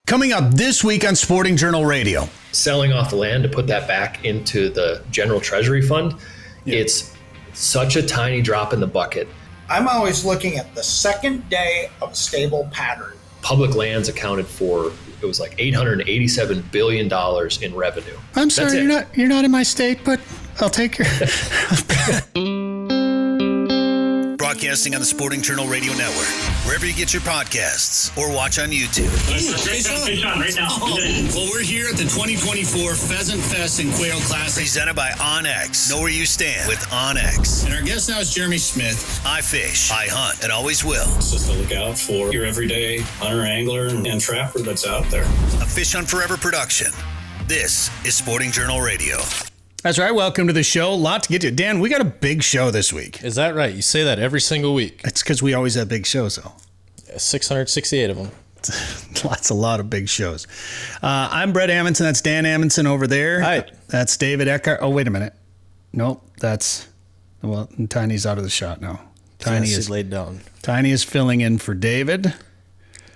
Coming up this week on Sporting Journal Radio. Selling off the land to put that back into the general treasury fund, it's such a tiny drop in the bucket. I'm always looking at the second day of stable pattern. Public lands accounted for, it was like $887 billion in revenue. I'm sorry, you're not in my state, but I'll take your... Broadcasting on the Sporting Journal Radio Network, wherever you get your podcasts or watch on YouTube. Fish on right now. Well, we're here at the 2024 Pheasant Fest and Quail Classic, presented by OnX. Know where you stand with OnX. And our guest now is Jeremy Smith. I fish, I hunt, and always will. It's just a look out for your everyday hunter, angler, and trapper that's out there. A Fish Hunt Forever production. This is Sporting Journal Radio. That's right. Welcome to the show. A lot to get to. Dan, we got a big show this week. Is that right? You say that every single week. It's because we always have big shows, though. 668 of them. A lot of big shows. I'm Brett Amundsen. That's Dan Amundsen over there. Hi. That's David Eckhart. Oh, wait a minute. Nope. Tiny's out of the shot now. Tiny is laid down. Tiny is filling in for David.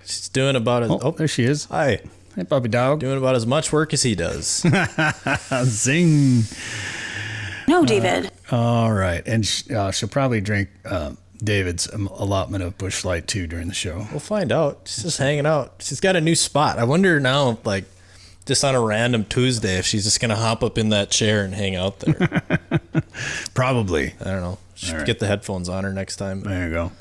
She's doing about Oh, there she is. Hi. Hey, puppy dog. Doing about as much work as he does. Zing. No, David. All right. And she'll probably drink David's allotment of Busch Light, too, during the show. We'll find out. She's just hanging out. She's got a new spot. I wonder now, like, just on a random Tuesday, if she's just going to hop up in that chair and hang out there. Probably. I don't know. Should get the headphones on her next time. There you go.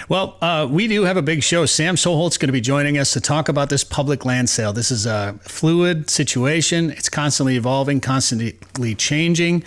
Well, we do have a big show. Sam Soholt's going to be joining us to talk about this public land sale. This is a fluid situation. It's constantly evolving, constantly changing.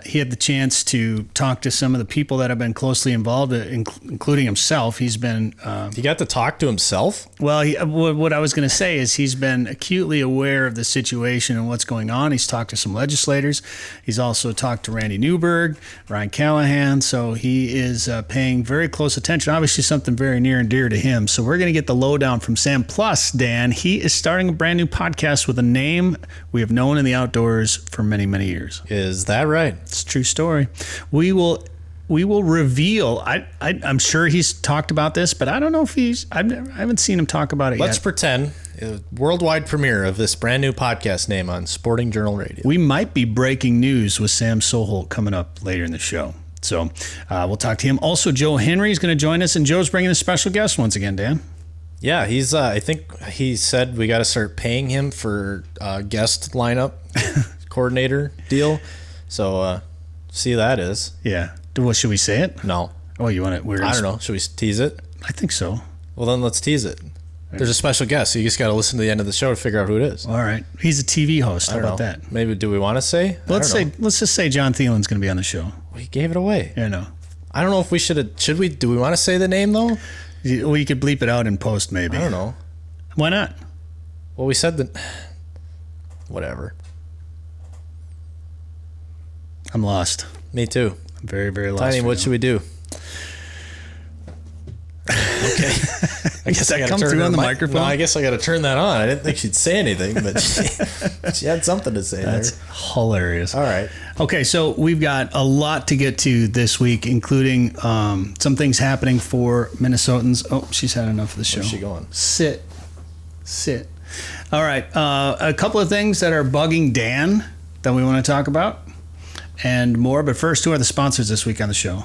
He had the chance to talk to some of the people that have been closely involved, including himself. He's been... He got to talk to himself? Well, what I was going to say is he's been acutely aware of the situation and what's going on. He's talked to some legislators. He's also talked to Randy Newberg, Ryan Callahan. So he is paying very close attention. Obviously something very near and dear to him. So we're going to get the lowdown from Sam. Plus, Dan, he is starting a brand new podcast with a name we have known in the outdoors for many, many years. Is that right? It's a true story. We will reveal. I'm sure he's talked about this, but I don't know if I haven't seen him talk about it yet. Let's pretend. Worldwide premiere of this brand new podcast name on Sporting Journal Radio. We might be breaking news with Sam Soholt coming up later in the show. So we'll talk to him. Also, Joe Henry is going to join us, and Joe's bringing a special guest once again, Dan. Yeah, he's. I think he said we got to start paying him for guest lineup coordinator deal. So see who that is. Yeah. Well, should we say it? No. Oh, you want it? I don't know. Should we tease it? I think so. Well, then let's tease it. There's a special guest, so you just got to listen to the end of the show to figure out who it is. All right. He's a TV host. How about that? Maybe do we want to say? Let's just say John Thelen's going to be on the show. Well, he gave it away. Yeah, no. I don't know if we should we? Do we want to say the name though? Well, you could bleep it out in post, maybe. I don't know. Why not? Well, we said that. Whatever. I'm lost. Me too. I'm very, very lost. Tiny, what should we do? Okay. I guess I got to turn on the microphone. No, I guess I got to turn that on. I didn't think she'd say anything, but she had something to say. That's hilarious. All right. Okay, so we've got a lot to get to this week, including some things happening for Minnesotans. Oh, she's had enough of the show. Where's she going? Sit. All right. A couple of things that are bugging Dan that we want to talk about and more. But first, who are the sponsors this week on the show?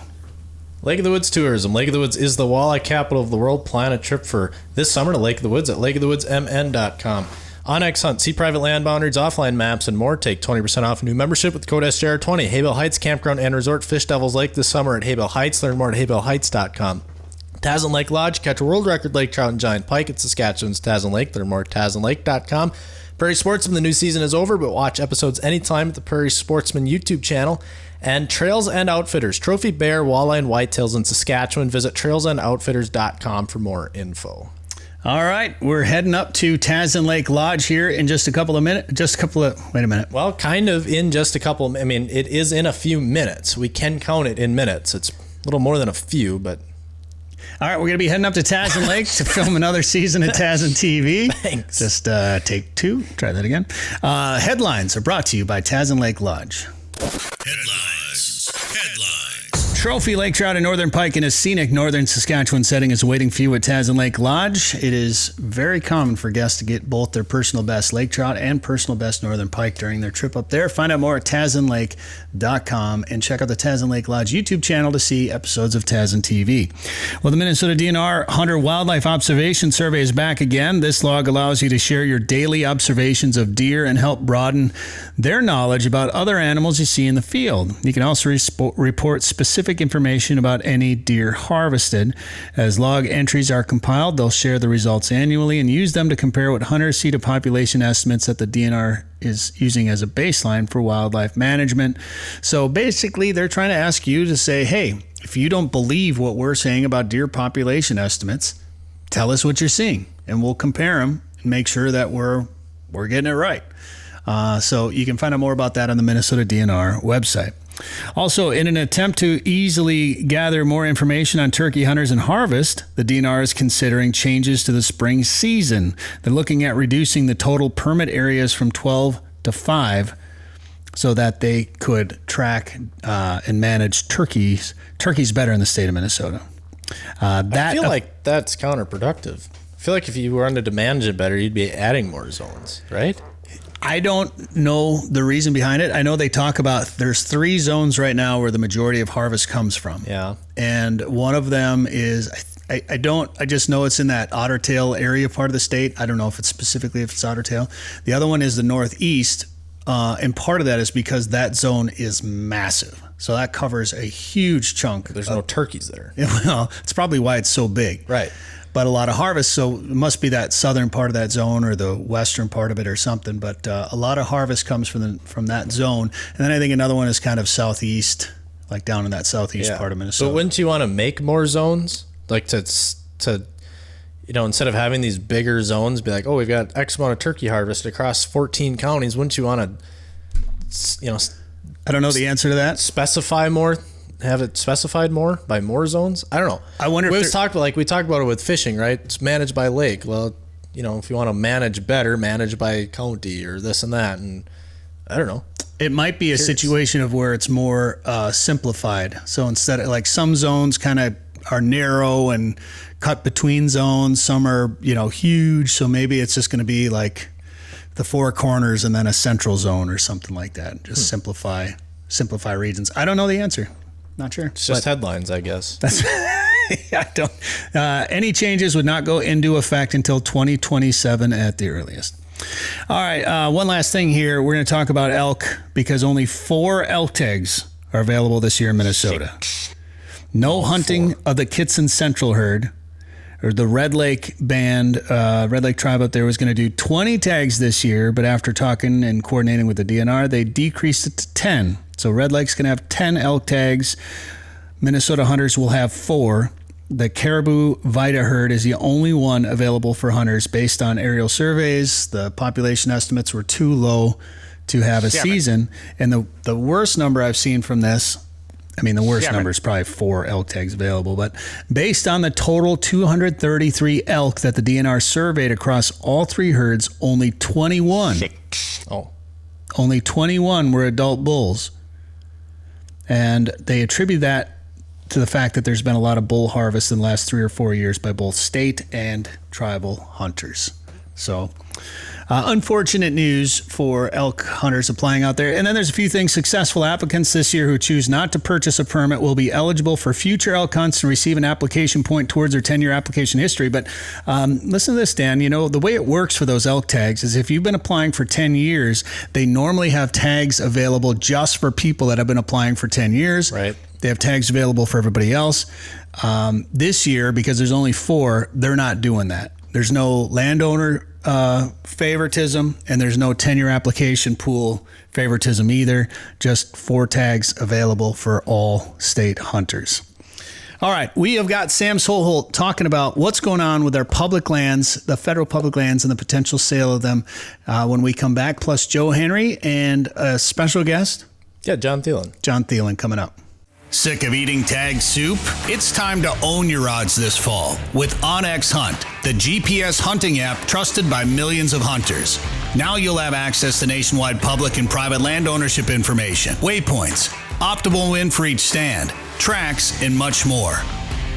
Lake of the Woods Tourism. Lake of the Woods is the walleye capital of the world. Plan a trip for this summer to Lake of the Woods at lakeofthewoodsmn.com. OnX Hunt. See private land boundaries, offline maps, and more. Take 20% off new membership with the code SJR20. Haybell Heights Campground and Resort. Fish Devils Lake this summer at Haybell Heights. Learn more at haybellheights.com. Tasman Lake Lodge. Catch a world record lake trout and giant pike at Saskatchewan's Tasman Lake. Learn more at tasmanlake.com. Prairie Sportsman. The new season is over, but watch episodes anytime at the Prairie Sportsman YouTube channel. And Trails and Outfitters, Trophy Bear, Walleye, and Whitetails in Saskatchewan. Visit trailsandoutfitters.com for more info. All right, we're heading up to Tasman Lake Lodge here in just a couple of minutes. Wait a minute. Well, kind of in just a couple. I mean, it is in a few minutes. We can count it in minutes. It's a little more than a few, but... All right, we're going to be heading up to Tasman Lake to film another season of Tasman TV. Thanks. Just take two. Try that again. Headlines are brought to you by Tasman Lake Lodge. Headlines. Trophy lake trout and northern pike in a scenic northern Saskatchewan setting is awaiting for you at Tasman Lake Lodge. It is very common for guests to get both their personal best lake trout and personal best northern pike during their trip up there. Find out more at tasmanlake.com and check out the Tasman Lake Lodge YouTube channel to see episodes of Tasman TV. Well, the Minnesota DNR Hunter Wildlife Observation Survey is back again. This log allows you to share your daily observations of deer and help broaden their knowledge about other animals you see in the field. You can also report specific information about any deer harvested. As log entries are compiled, they'll share the results annually and use them to compare what hunters see to population estimates that the DNR is using as a baseline for wildlife management. So basically, they're trying to ask you to say, hey, if you don't believe what we're saying about deer population estimates, tell us what you're seeing, and we'll compare them and make sure that we're getting it right. So you can find out more about that on the Minnesota DNR website. Also, in an attempt to easily gather more information on turkey hunters and harvest, the DNR is considering changes to the spring season. They're looking at reducing the total permit areas from 12 to 5 so that they could track and manage turkeys better in the state of Minnesota. I feel like that's counterproductive. I feel like if you wanted to manage it better, you'd be adding more zones, right? I don't know the reason behind it. I know they talk about there's 3 zones right now where the majority of harvest comes from. Yeah. And one of them is, I just know it's in that Ottertail area part of the state. I don't know if it's Ottertail. The other one is the Northeast. And part of that is because that zone is massive. So that covers a huge chunk. There's no turkeys there. Well, it's probably why it's so big. Right. But a lot of harvest, so it must be that southern part of that zone or the western part of it or something. But a lot of harvest comes from that zone. And then I think another one is kind of southeast, like down in that southeast part of Minnesota. But wouldn't you want to make more zones? Like to instead of having these bigger zones, be like, oh, we've got X amount of turkey harvest across 14 counties. Wouldn't you want to, I don't know the answer to that. Specify more? Have it specified more by more zones? I don't know. I wonder if we talked about it with fishing, right? It's managed by lake. Well, if you want to manage better, manage by county or this and that, and I don't know. It might be a situation of where it's more simplified. So instead of like some zones kind of are narrow and cut between zones, some are huge. So maybe it's just going to be like the 4 corners and then a central zone or something like that. Just simplify regions. I don't know the answer. Not sure. It's just headlines, I guess. That's I don't. Any changes would not go into effect until 2027 at the earliest. All right. One last thing here. We're going to talk about elk because only 4 elk tags are available this year in Minnesota. No hunting of the Kitson Central herd, or the Red Lake band, Red Lake tribe out there was going to do 20 tags this year, but after talking and coordinating with the DNR, they decreased it to 10. So Red Lake's going to have 10 elk tags. Minnesota hunters will have 4. The Caribou Vita herd is the only one available for hunters based on aerial surveys. The population estimates were too low to have a season. And the worst number I've seen from this, the worst number is probably 4 elk tags available, but based on the total 233 elk that the DNR surveyed across all 3 herds, only 21 were adult bulls. And they attribute that to the fact that there's been a lot of bull harvest in the last 3 or 4 years by both state and tribal hunters. So unfortunate news for elk hunters applying out there. And then there's a few things. Successful applicants this year who choose not to purchase a permit will be eligible for future elk hunts and receive an application point towards their 10-year application history. But listen to this, Dan. The way it works for those elk tags is if you've been applying for 10 years, they normally have tags available just for people that have been applying for 10 years. Right. They have tags available for everybody else. This year, because there's only 4, they're not doing that. There's no landowner favoritism, and there's no 10-year application pool favoritism either. Just 4 tags available for all state hunters. All right, we have got Sam Soholt talking about what's going on with our public lands, the federal public lands, and the potential sale of them when we come back, plus Joe Henry and a special guest. Yeah, John Thelen. John Thelen coming up. Sick of eating tag soup? It's time to own your odds this fall with OnX Hunt, the GPS hunting app trusted by millions of hunters. Now you'll have access to nationwide public and private land ownership information, waypoints, optimal win for each stand, tracks, and much more.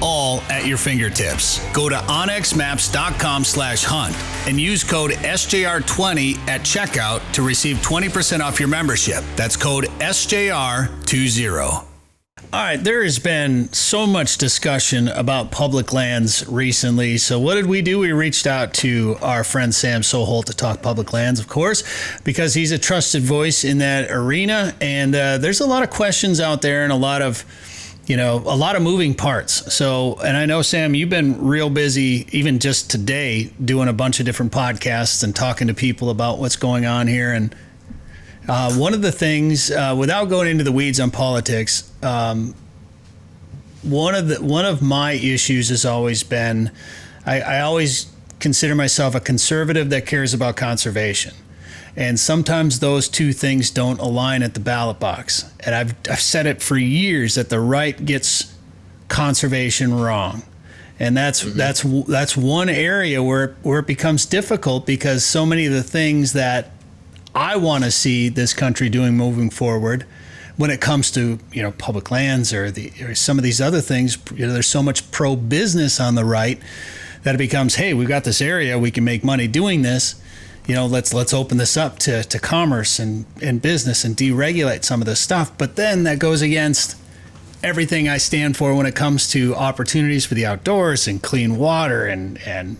All at your fingertips. Go to onxmaps.com/hunt and use code SJR20 at checkout to receive 20% off your membership. That's code SJR20. All right, there has been so much discussion about public lands recently. So what did we do? We reached out to our friend Sam Soholt to talk public lands, of course, because he's a trusted voice in that arena. And there's a lot of questions out there and a lot of moving parts. So, and I know, Sam, you've been real busy, even just today, doing a bunch of different podcasts and talking to people about what's going on here. And one of the things, without going into the weeds on politics, one of my issues has always been, I always consider myself a conservative that cares about conservation. And sometimes those two things don't align at the ballot box. And I've said it for years that the right gets conservation wrong. And that's one area where it becomes difficult, because so many of the things that I want to see this country doing moving forward, when it comes to public lands or some of these other things, there's so much pro-business on the right that it becomes, hey, we've got this area, we can make money doing this. Let's open this up to commerce and business and deregulate some of this stuff. But then that goes against everything I stand for when it comes to opportunities for the outdoors and clean water and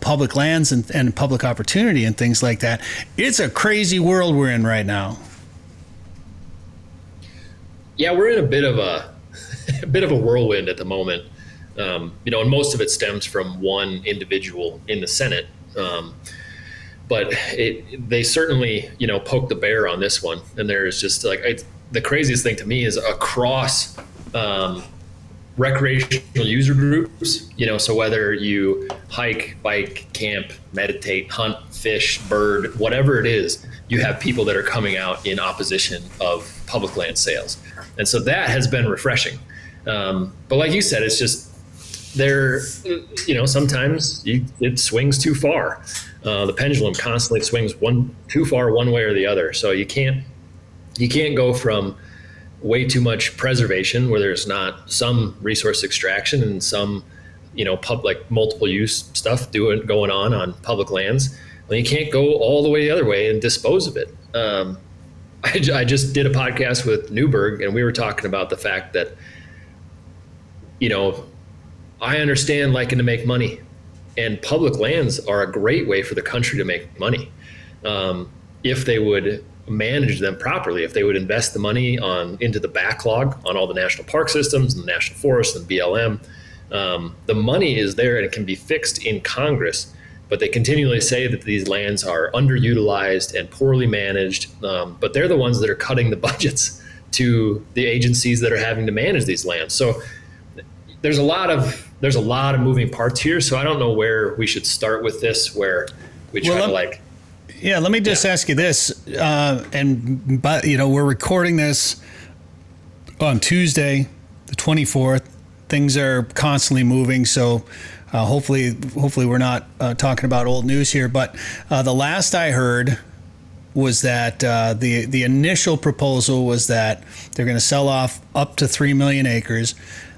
public lands and public opportunity and things like that. It's a crazy world we're in right now. Yeah, we're in a bit of a whirlwind at the moment. And most of it stems from one individual in the Senate. But they certainly, poke the bear on this one. And there's just the craziest thing to me is across recreational user groups, so whether you hike, bike, camp, meditate, hunt, fish, bird, whatever it is, you have people that are coming out in opposition of public land sales. And so that has been refreshing. But like you said, it's just sometimes it swings too far. The pendulum constantly swings too far one way or the other. So you can't go from way too much preservation where there's not some resource extraction and some, public multiple use stuff going on public lands. Well, you can't go all the way the other way and dispose of it. I just did a podcast with Newberg, and we were talking about the fact that, I understand liking to make money. And public lands are a great way for the country to make money if they would manage them properly, if they would invest the money into the backlog on all the national park systems and the national forests and BLM. The money is there and it can be fixed in Congress, but they continually say that these lands are underutilized and poorly managed, but they're the ones that are cutting the budgets to the agencies that are having to manage these lands. So there's a lot of moving parts here, so I don't know where we should start with this, where we try let me just ask you this, we're recording this on Tuesday, the 24th. Things are constantly moving, so hopefully we're not talking about old news here. But the last I heard was that the initial proposal was that they're going to sell off up to 3 million acres.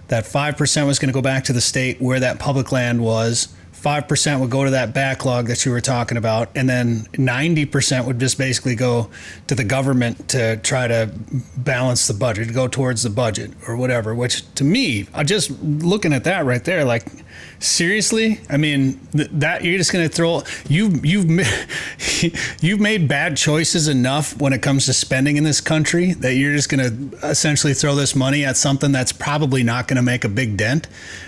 That 5% was going to go back to the state where that public land was. 5% would go to that backlog that you were talking about. And then 90% would just basically go to the government to try to balance the budget, to go towards the budget or whatever, which to me, I just looking at that right there, like, seriously? I mean, that you're just going to throw, you've made bad choices enough when it comes to spending in this country that you're just going to essentially throw this money at something that's probably not going to make a big dent.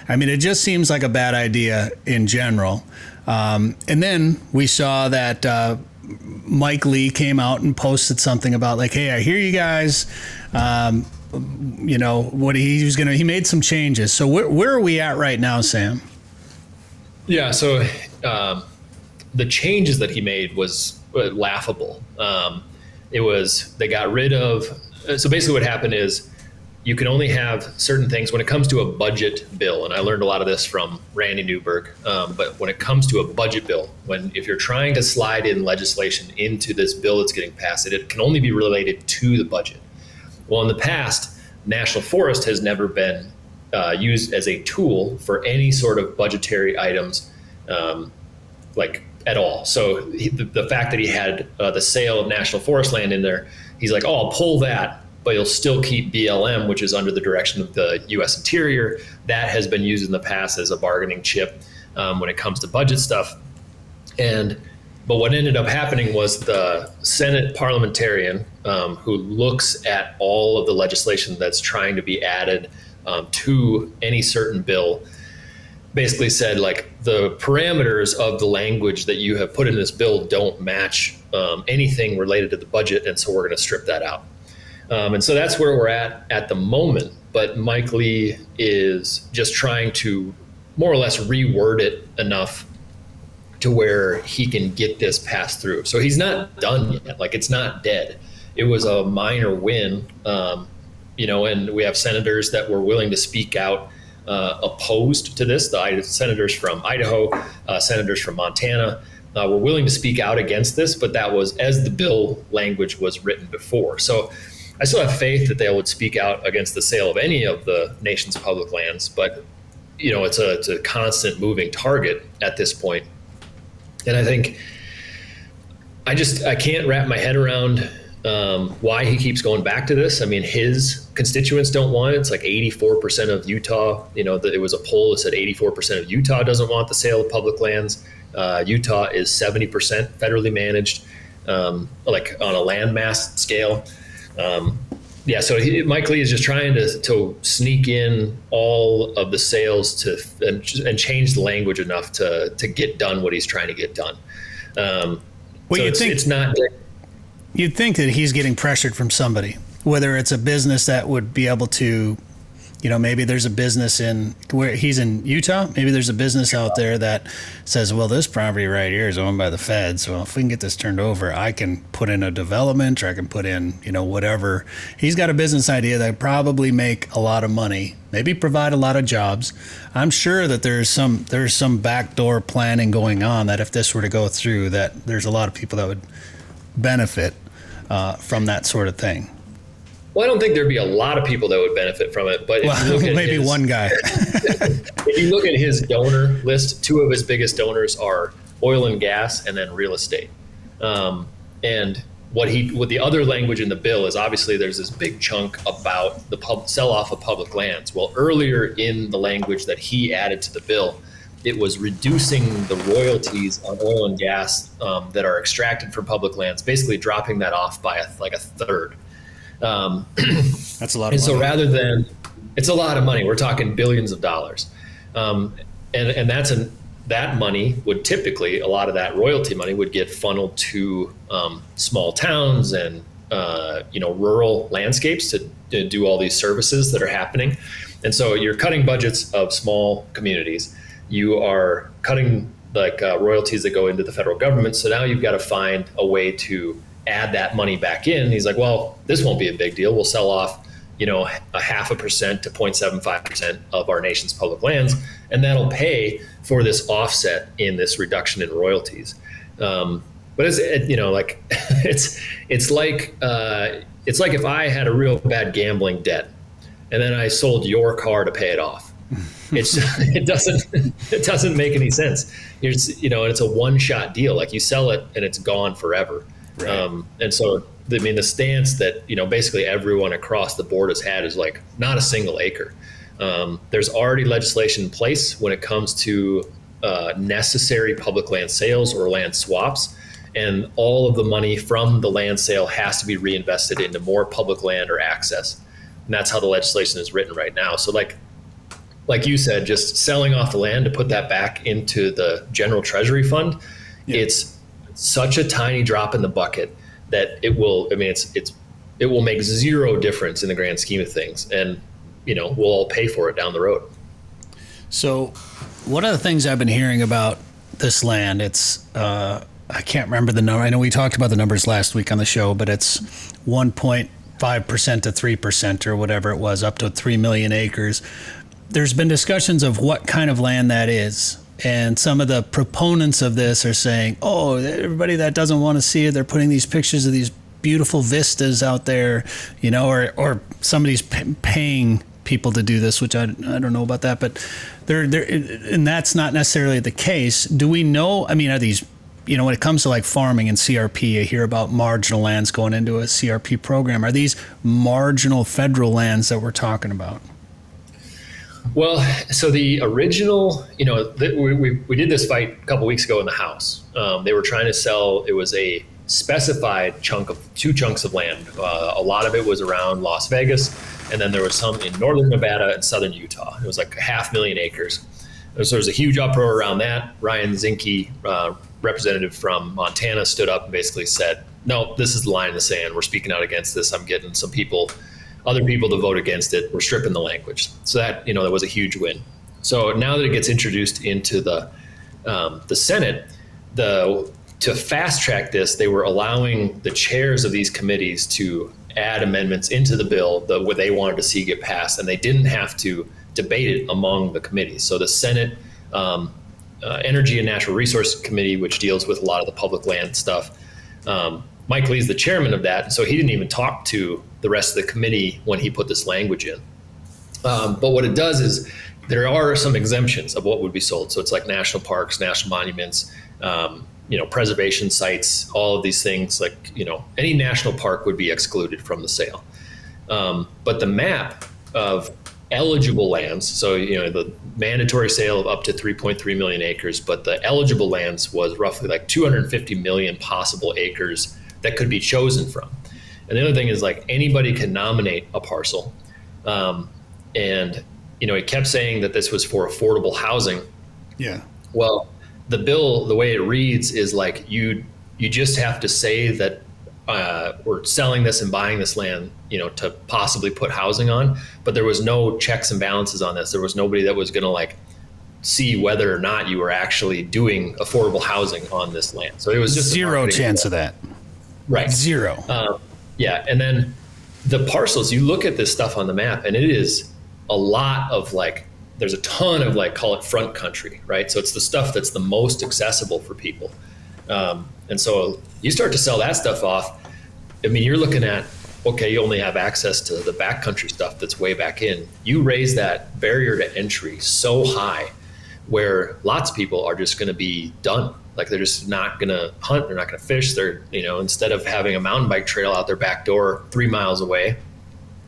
I mean, it just seems like a bad idea in general. And then we saw that Mike Lee came out and posted something about like, hey, I hear you guys. What he made some changes. So where are we at right now, Sam? Yeah, so the changes that he made was laughable. They got rid of, so basically what happened is you can only have certain things when it comes to a budget bill. And I learned a lot of this from Randy Newberg. But when it comes to a budget bill, if you're trying to slide in legislation into this bill that's getting passed, it can only be related to the budget. Well, in the past, national forest has never been used as a tool for any sort of budgetary items, like at all. So the fact that he had the sale of national forest land in there, he's like, oh, I'll pull that, but you'll still keep BLM, which is under the direction of the U.S. Interior. That has been used in the past as a bargaining chip when it comes to budget stuff. But what ended up happening was the Senate parliamentarian who looks at all of the legislation that's trying to be added to any certain bill basically said, like, the parameters of the language that you have put in this bill don't match anything related to the budget, and so we're going to strip that out. And so that's where we're at the moment. But Mike Lee is just trying to more or less reword it enough to where he can get this passed through. So he's not done yet. Like, it's not dead. It was a minor win, and we have senators that were willing to speak out opposed to this. The senators from Idaho, senators from Montana were willing to speak out against this, but that was as the bill language was written before. So I still have faith that they would speak out against the sale of any of the nation's public lands, but it's a constant moving target at this point. And I think I can't wrap my head around why he keeps going back to this. I mean, his constituents don't want it. It's like 84% of Utah. It was a poll that said 84% of Utah doesn't want the sale of public lands. Utah is 70% federally managed, like on a landmass scale. So Mike Lee is just trying to sneak in all of the sales and change the language enough to get done what he's trying to get done. It's not. You'd think that he's getting pressured from somebody, whether it's a business that would be able to, maybe there's a business where he's in Utah. Maybe there's a business out there that says, well, this property right here is owned by the feds. Well, if we can get this turned over, I can put in a development, or I can put in, whatever. He's got a business idea that probably make a lot of money, maybe provide a lot of jobs. I'm sure that there's some backdoor planning going on that if this were to go through, that there's a lot of people that would benefit from that sort of thing. Well, I don't think there'd be a lot of people that would benefit from it, but if you look at maybe one guy. If you look at his donor list, two of his biggest donors are oil and gas and then real estate. And what the other language in the bill is, obviously there's this big chunk about the sell-off of public lands. Well, earlier in the language that he added to the bill, it was reducing the royalties on oil and gas that are extracted from public lands, basically dropping that off by a third. That's a lot of money. And so it's a lot of money. We're talking billions of dollars. And that money would typically, a lot of that royalty money would get funneled to small towns and rural landscapes to do all these services that are happening. And so you're cutting budgets of small communities. You are cutting royalties that go into the federal government. So now you've got to find a way to add that money back in. He's like, well, this won't be a big deal. We'll sell off, 0.5% to 0.75% of our nation's public lands, and that'll pay for this offset in this reduction in royalties. But it's like if I had a real bad gambling debt, and then I sold your car to pay it off. It doesn't make any sense. It's a one-shot deal. Like, you sell it and it's gone forever. Right. And so, the stance that, basically everyone across the board has had is like, not a single acre. There's already legislation in place when it comes to necessary public land sales or land swaps. And all of the money from the land sale has to be reinvested into more public land or access. And that's how the legislation is written right now. So like you said, just selling off the land to put that back into the general treasury fund, it's such a tiny drop in the bucket that it will make zero difference in the grand scheme of things. And, we'll all pay for it down the road. So one of the things I've been hearing about this land, it's, I can't remember the number. I know we talked about the numbers last week on the show, but it's 1.5% to 3% or whatever it was, up to 3 million acres. There's been discussions of what kind of land that is. And some of the proponents of this are saying, oh, everybody that doesn't want to see it, they're putting these pictures of these beautiful vistas out there, or somebody's paying people to do this, which I don't know about that, but and that's not necessarily the case. Do we know, I mean, are these, when it comes to like farming and CRP, I hear about marginal lands going into a CRP program. Are these marginal federal lands that we're talking about? Well, so the original, we did this fight a couple weeks ago in the House. They were trying to sell, it was a specified two chunks of land. A lot of it was around Las Vegas, and then there was some in northern Nevada and southern Utah. It was like 500,000 acres. So there was a huge uproar around that. Ryan Zinke, representative from Montana, stood up and basically said, no, this is the line in the sand. We're speaking out against this. I'm getting other people to vote against it. We're stripping the language. So that, that was a huge win. So now that it gets introduced into the Senate, to fast track this, they were allowing the chairs of these committees to add amendments into the bill what they wanted to see get passed, and they didn't have to debate it among the committees. So the Senate Energy and Natural Resource Committee, which deals with a lot of the public land stuff, Mike Lee's the chairman of that, so he didn't even talk to the rest of the committee when he put this language in. But what it does is there are some exemptions of what would be sold. So it's like national parks, national monuments, preservation sites, all of these things, like, any national park would be excluded from the sale. But the map of eligible lands, so, the mandatory sale of up to 3.3 million acres, but the eligible lands was roughly like 250 million possible acres that could be chosen from. And the other thing is, like, anybody can nominate a parcel. And, it kept saying that this was for affordable housing. Yeah. Well, the bill, the way it reads is like you just have to say that we're selling this and buying this land, to possibly put housing on. But there was no checks and balances on this. There was nobody that was going to like see whether or not you were actually doing affordable housing on this land. So it was just zero chance of that. Right. Zero. Yeah. And then the parcels, you look at this stuff on the map, and it is a lot of like, there's a ton of like, call it front country, right? So it's the stuff that's the most accessible for people. And so you start to sell that stuff off. I mean, you're looking at, okay, you only have access to the backcountry stuff that's way back in. You raise that barrier to entry so high where lots of people are just going to be done. Like, they're just not going to hunt. They're not going to fish. They're, instead of having a mountain bike trail out their back door 3 miles away,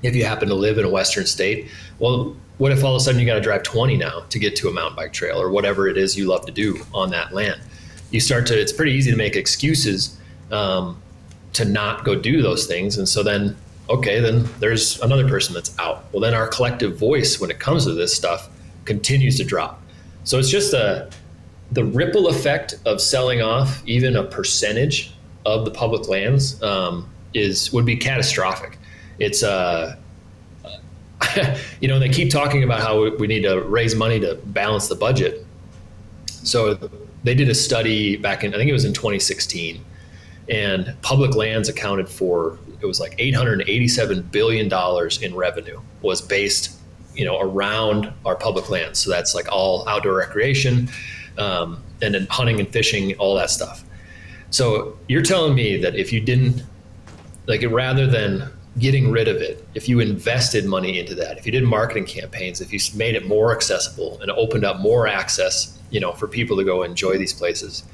if you happen to live in a Western state, well, what if all of a sudden you got to drive 20 now to get to a mountain bike trail or whatever it is you love to do on that land? It's pretty easy to make excuses to not go do those things. And so then, okay, then there's another person that's out. Well, then our collective voice when it comes to this stuff continues to drop. So it's just the ripple effect of selling off even a percentage of the public lands would be catastrophic. It's they keep talking about how we need to raise money to balance the budget. So they did a study back in, I think it was in 2016, and public lands accounted for, it was like $887 billion in revenue was based, around our public lands. So that's like all outdoor recreation, and then hunting and fishing, all that stuff. So you're telling me that if you didn't, like, rather than getting rid of it, if you invested money into that, if you did marketing campaigns, if you made it more accessible and opened up more access, for people to go enjoy these places,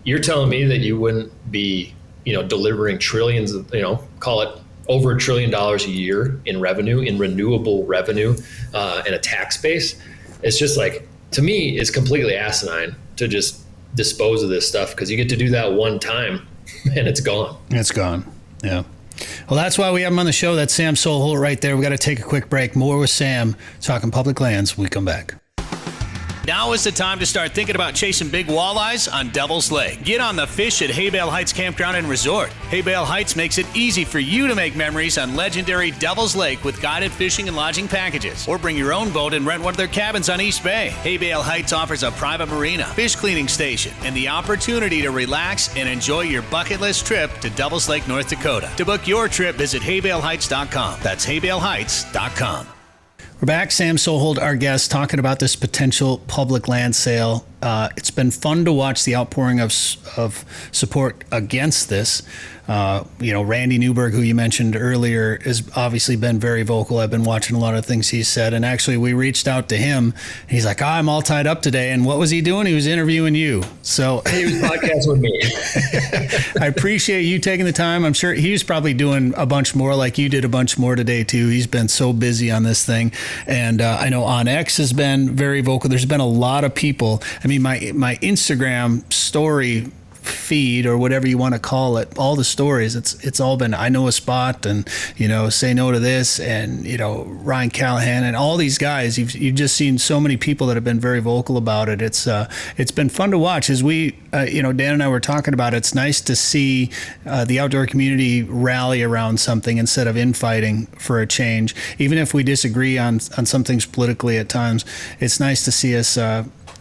you're telling me that you wouldn't be, delivering trillions of, call it over $1 trillion a year in revenue, in renewable revenue, and a tax base. It's just like, to me, it's completely asinine to just dispose of this stuff, because you get to do that one time and it's gone. It's gone. Yeah. Well, that's why we have him on the show. That's Sam Soholt right there. We got to take a quick break. More with Sam talking public lands when we come back. Now is the time to start thinking about chasing big walleyes on Devil's Lake. Get on the fish at Haybale Heights Campground and Resort. Haybale Heights makes it easy for you to make memories on legendary Devil's Lake with guided fishing and lodging packages. Or bring your own boat and rent one of their cabins on East Bay. Haybale Heights offers a private marina, fish cleaning station, and the opportunity to relax and enjoy your bucket list trip to Devil's Lake, North Dakota. To book your trip, visit haybaleheights.com. That's haybaleheights.com. We're back. Sam Soholt, our guest, talking about this potential public land sale It's been fun to watch the outpouring of support against this. Randy Newberg, who you mentioned earlier, has obviously been very vocal. I've been watching a lot of things he said, and actually we reached out to him. He's like, I'm all tied up today. And what was he doing? He was interviewing you. So he was podcasting with me. I appreciate you taking the time. I'm sure he was probably doing a bunch more, like you did a bunch more today too. He's been so busy on this thing. And I know On X has been very vocal. There's been a lot of people. I mean, my Instagram story feed, or whatever you want to call it, all the stories, it's all been, I know a spot, and say no to this, and Ryan Callahan, and all these guys. You've just seen so many people that have been very vocal about it. It's been fun to watch as we Dan and I were talking about it. It's nice to see the outdoor community rally around something instead of infighting for a change, even if we disagree on some things politically at times. It's nice to see us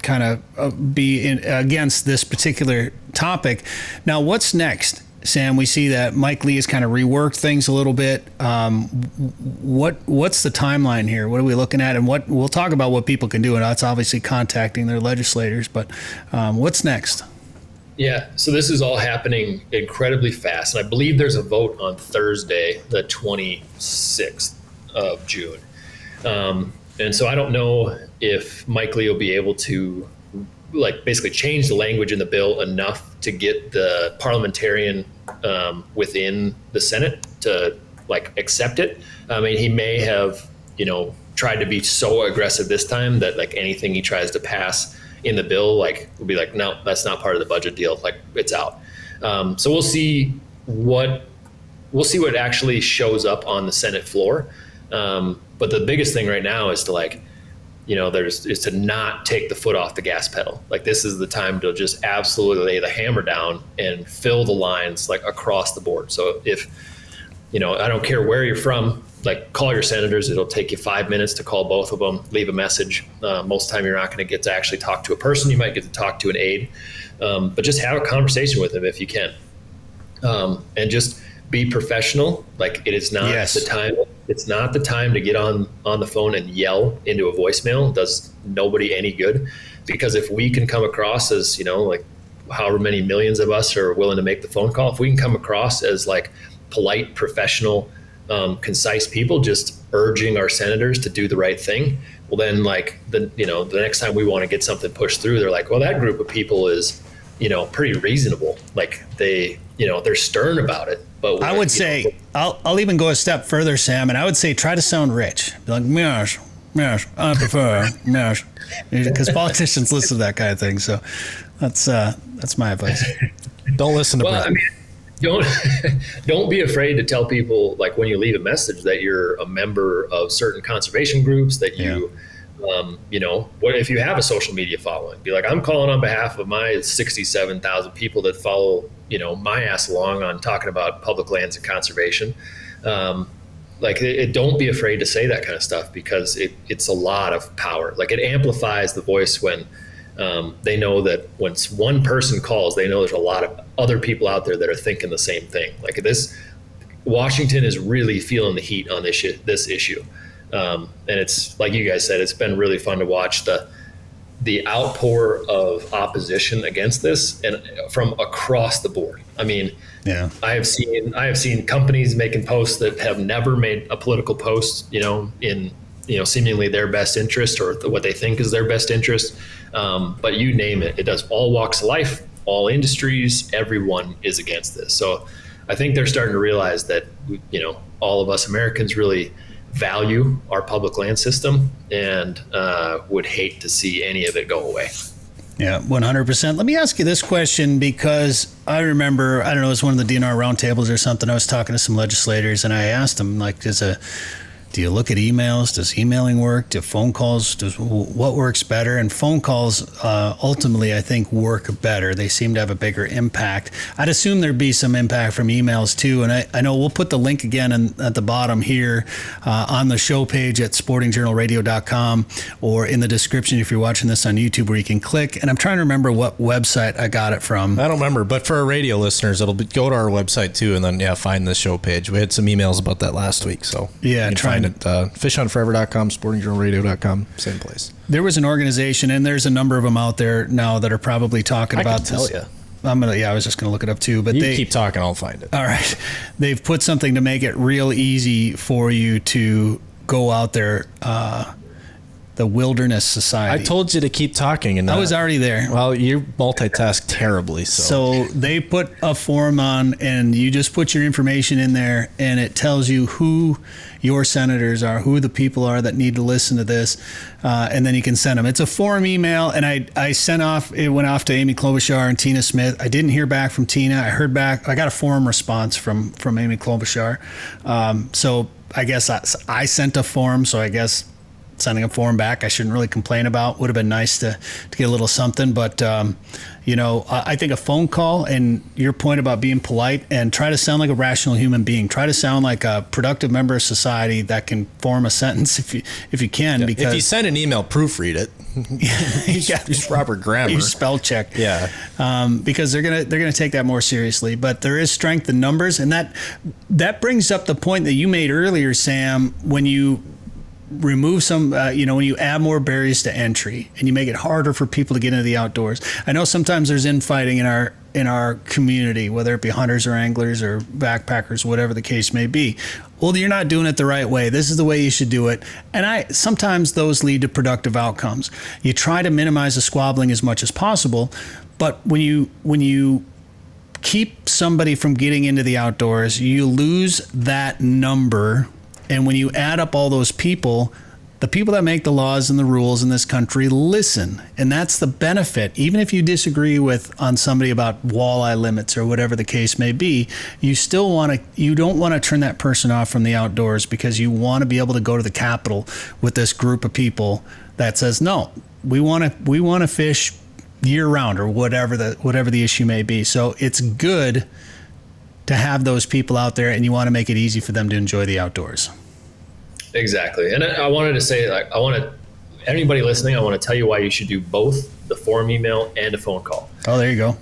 kind of be against this particular topic. Now, what's next, Sam? We see that Mike Lee has kind of reworked things a little bit. What's the timeline here? What are we looking at? And what we'll talk about what people can do, and that's obviously contacting their legislators. But what's next? Yeah, so this is all happening incredibly fast, and I believe there's a vote on Thursday, the 26th of June. And so I don't know if Mike Lee will be able to basically change the language in the bill enough to get the parliamentarian within the Senate to accept it. I mean, he may have, tried to be so aggressive this time that anything he tries to pass in the bill, will be no, that's not part of the budget deal. It's out. So we'll see what actually shows up on the Senate floor. But the biggest thing right now is to is to not take the foot off the gas pedal. This is the time to just absolutely lay the hammer down and fill the lines across the board. So if, I don't care where you're from, call your senators. It'll take you 5 minutes to call both of them, leave a message. Most of the time you're not going to get to actually talk to a person. You might get to talk to an aide, but just have a conversation with them if you can. And just be professional. It is not the time. It's not the time to get on the phone and yell into a voicemail. It does nobody any good, because if we can come across as, however many millions of us are willing to make the phone call, if we can come across as polite, professional, concise people, just urging our senators to do the right thing, well then the next time we want to get something pushed through, they're well, that group of people is, pretty reasonable. They're stern about it. But I would say, I'll even go a step further, Sam, and I would say try to sound rich. Be yes, I prefer, yes. Because politicians listen to that kind of thing. So that's my advice. Don't listen to Brett. I mean, don't be afraid to tell people, when you leave a message, that you're a member of certain conservation groups, that you what if you have a social media following, be I'm calling on behalf of my 67,000 people that follow, my ass along on talking about public lands and conservation. Don't be afraid to say that kind of stuff, because it's a lot of power. It amplifies the voice when they know that when one person calls, they know there's a lot of other people out there that are thinking the same thing. Washington is really feeling the heat on this issue. And it's like you guys said, it's been really fun to watch the outpour of opposition against this, and from across the board. I mean, yeah, I have seen companies making posts that have never made a political post, in seemingly their best interest, or what they think is their best interest. But you name it, it does. All walks of life, all industries, everyone is against this. So I think they're starting to realize that all of us Americans really value our public land system, and would hate to see any of it go away. Yeah, 100%. Let me ask you this question, because I remember, I don't know, it was one of the DNR roundtables or something. I was talking to some legislators, and I asked them, do you look at emails? Does emailing work? Do phone calls? What works better? And phone calls ultimately, I think, work better. They seem to have a bigger impact. I'd assume there'd be some impact from emails too. And I know we'll put the link again at the bottom here on the show page at sportingjournalradio.com, or in the description if you're watching this on YouTube, where you can click. And I'm trying to remember what website I got it from. I don't remember, but for our radio listeners, go to our website too, and then find the show page. We had some emails about that last week, so yeah, try find it. Fishhuntforever.com, sportingjournalradio.com, same place. There was an organization, and there's a number of them out there now that are probably talking about this. I can tell you. I was just gonna look it up too. But you keep talking, I'll find it. All right, they've put something to make it real easy for you to go out there. The Wilderness Society. I told you to keep talking, and I was already there. Well, you multitask terribly. So they put a form on, and you just put your information in there, and it tells you who your senators are, who the people are that need to listen to this, and then you can send them. It's a form email, and I sent off. It went off to Amy Klobuchar and Tina Smith. I didn't hear back from Tina. I heard back. I got a form response from Amy Klobuchar. So I guess I sent a form. So I guess sending a form back, I shouldn't really complain about. Would have been nice to get a little something, but I think a phone call, and your point about being polite and try to sound like a rational human being, try to sound like a productive member of society that can form a sentence if you can. Yeah. Because if you send an email, proofread it. Use proper grammar. Use spell check. Yeah. Because they're gonna take that more seriously. But there is strength in numbers, and that brings up the point that you made earlier, Sam, when you remove some, when you add more barriers to entry and you make it harder for people to get into the outdoors. I know sometimes there's infighting in our community, whether it be hunters or anglers or backpackers, whatever the case may be. Well, you're not doing it the right way. This is the way you should do it. And sometimes those lead to productive outcomes. You try to minimize the squabbling as much as possible, but when you keep somebody from getting into the outdoors, you lose that number. And when you add up all those people, the people that make the laws and the rules in this country listen. And that's the benefit. Even if you disagree on somebody about walleye limits or whatever the case may be, you don't want to turn that person off from the outdoors, because you want to be able to go to the Capitol with this group of people that says, no, we want to fish year round, or whatever the issue may be. So it's good to have those people out there, and you want to make it easy for them to enjoy the outdoors. Exactly. And I wanted to say, anybody listening, I want to tell you why you should do both the form email and a phone call. Oh, there you go.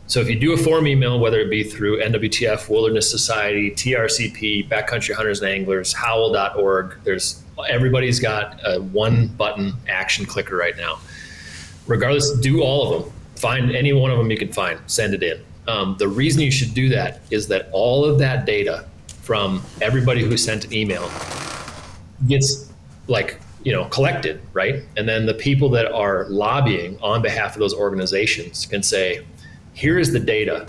So if you do a form email, whether it be through NWTF, Wilderness Society, TRCP, Backcountry Hunters and Anglers, howl.org, everybody's got a one button action clicker right now. Regardless, do all of them. Find any one of them you can find, send it in. The reason you should do that is that all of that data from everybody who sent an email gets collected, right? And then the people that are lobbying on behalf of those organizations can say, here is the data.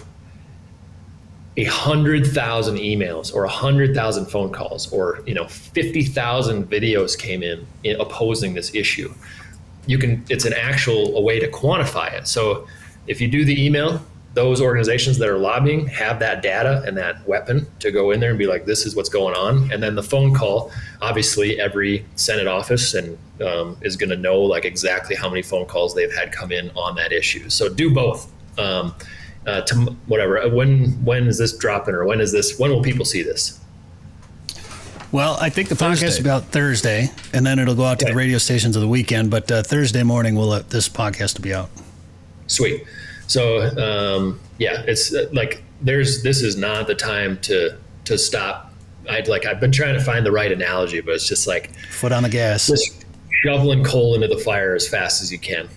100,000 emails or 100,000 phone calls or 50,000 videos came in opposing this issue. It's a way to quantify it. So if you do the email, those organizations that are lobbying have that data and that weapon to go in there and be like, this is what's going on. And then the phone call, obviously every Senate office is going to know exactly how many phone calls they've had come in on that issue. So do both. To whatever. When is this dropping, or when will people see this? Well, I think the podcast is about Thursday, and then it'll go out to the radio stations of the weekend. But Thursday morning, this podcast will be out. Sweet. So it's this is not the time to stop. I've been trying to find the right analogy, but it's just foot on the gas, just shoveling coal into the fire as fast as you can.